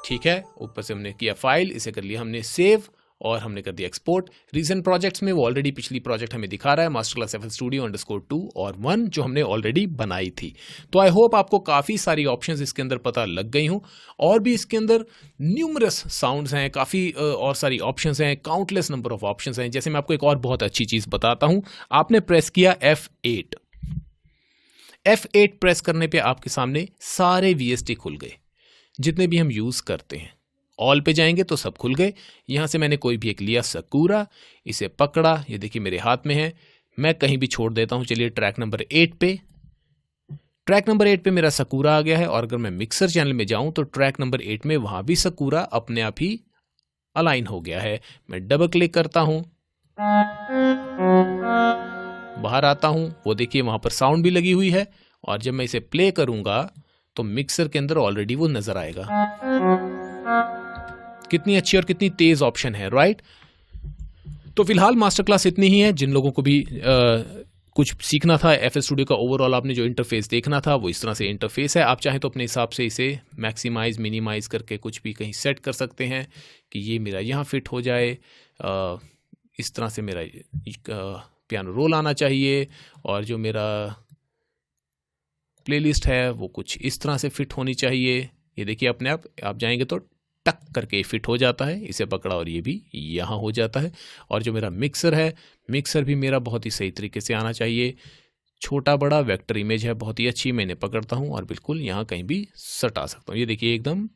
ठीक है, ऊपर से हमने किया फाइल, इसे कर लिया हमने सेव और हमने कर दिया एक्सपोर्ट। रीसेंट प्रोजेक्ट्स में वो ऑलरेडी पिछली प्रोजेक्ट हमें दिखा रहा है, मास्टर क्लास FL Studio _2 और 1 जो हमने ऑलरेडी बनाई थी। तो आई होप आपको काफ़ी सारी ऑप्शंस इसके अंदर पता लग गई हूँ, और भी इसके अंदर न्यूमरस साउंड्स हैं, काफ़ी और सारी ऑप्शंस हैं, काउंटलेस नंबर ऑफ ऑप्शंस हैं। जैसे मैं आपको एक और बहुत अच्छी चीज़ बताता हूँ, आपने प्रेस किया F8, F8 प्रेस करने पे आपके सामने सारे VST खुल गए जितने भी हम यूज़ करते हैं। ऑल पे जाएंगे तो सब खुल गए। यहाँ से मैंने कोई भी एक लिया सकूरा, इसे पकड़ा, ये देखिए मेरे हाथ में है, मैं कहीं भी छोड़ देता हूँ। चलिए ट्रैक नंबर 8 पे, ट्रैक नंबर 8 पे मेरा सकूरा आ गया है, और अगर मैं मिक्सर चैनल में जाऊँ तो ट्रैक नंबर 8 में वहाँ भी सकूरा अपने आप ही अलाइन हो गया है। मैं डबल क्लिक करता हूँ, बाहर आता हूँ, वो देखिए वहाँ पर साउंड भी लगी हुई है, और जब मैं इसे प्ले करूँगा तो मिक्सर के अंदर ऑलरेडी वो नजर आएगा। कितनी अच्छी और कितनी तेज ऑप्शन है, राइट। तो फिलहाल मास्टर क्लास इतनी ही है। जिन लोगों को भी कुछ सीखना था FL Studio का ओवरऑल, आपने जो इंटरफेस देखना था वो इस तरह से इंटरफेस है। आप चाहें तो अपने हिसाब से इसे मैक्सिमाइज मिनिमाइज करके कुछ भी कहीं सेट कर सकते हैं कि ये मेरा यहाँ फिट हो जाए, इस तरह से मेरा पियानो रोल आना चाहिए, और जो मेरा प्लेलिस्ट है वो कुछ इस तरह से फिट होनी चाहिए। ये देखिए अपने आप जाएंगे तो टक करके फिट हो जाता है, इसे पकड़ा और ये भी यहाँ हो जाता है। और जो मेरा मिक्सर है, मिक्सर भी मेरा बहुत ही सही तरीके से आना चाहिए। छोटा बड़ा वेक्टर इमेज है, बहुत ही अच्छी, मैं इन्हें पकड़ता हूँ और बिल्कुल यहाँ कहीं भी सटा सकता हूँ। ये देखिए एकदम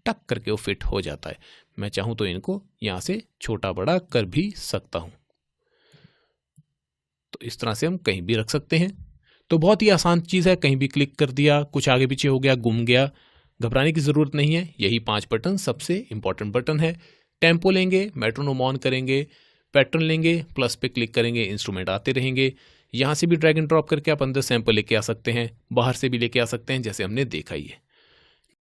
टक करके वो फिट हो जाता है। मैं चाहूँ तो इनको यहाँ से छोटा बड़ा कर भी सकता हूँ। तो इस तरह से हम कहीं भी रख सकते हैं। तो बहुत ही आसान चीज़ है, कहीं भी क्लिक कर दिया, कुछ आगे पीछे हो गया, गुम गया, घबराने की ज़रूरत नहीं है। यही 5 बटन सबसे इंपॉर्टेंट बटन है। टेम्पो लेंगे, मेट्रोनोम ऑन करेंगे, पैटर्न लेंगे, प्लस पे क्लिक करेंगे, इंस्ट्रूमेंट आते रहेंगे। यहाँ से भी ड्रैग एंड ड्रॉप करके आप अंदर सैंपल लेके आ सकते हैं, बाहर से भी लेके आ सकते हैं, जैसे हमने देखा ही है।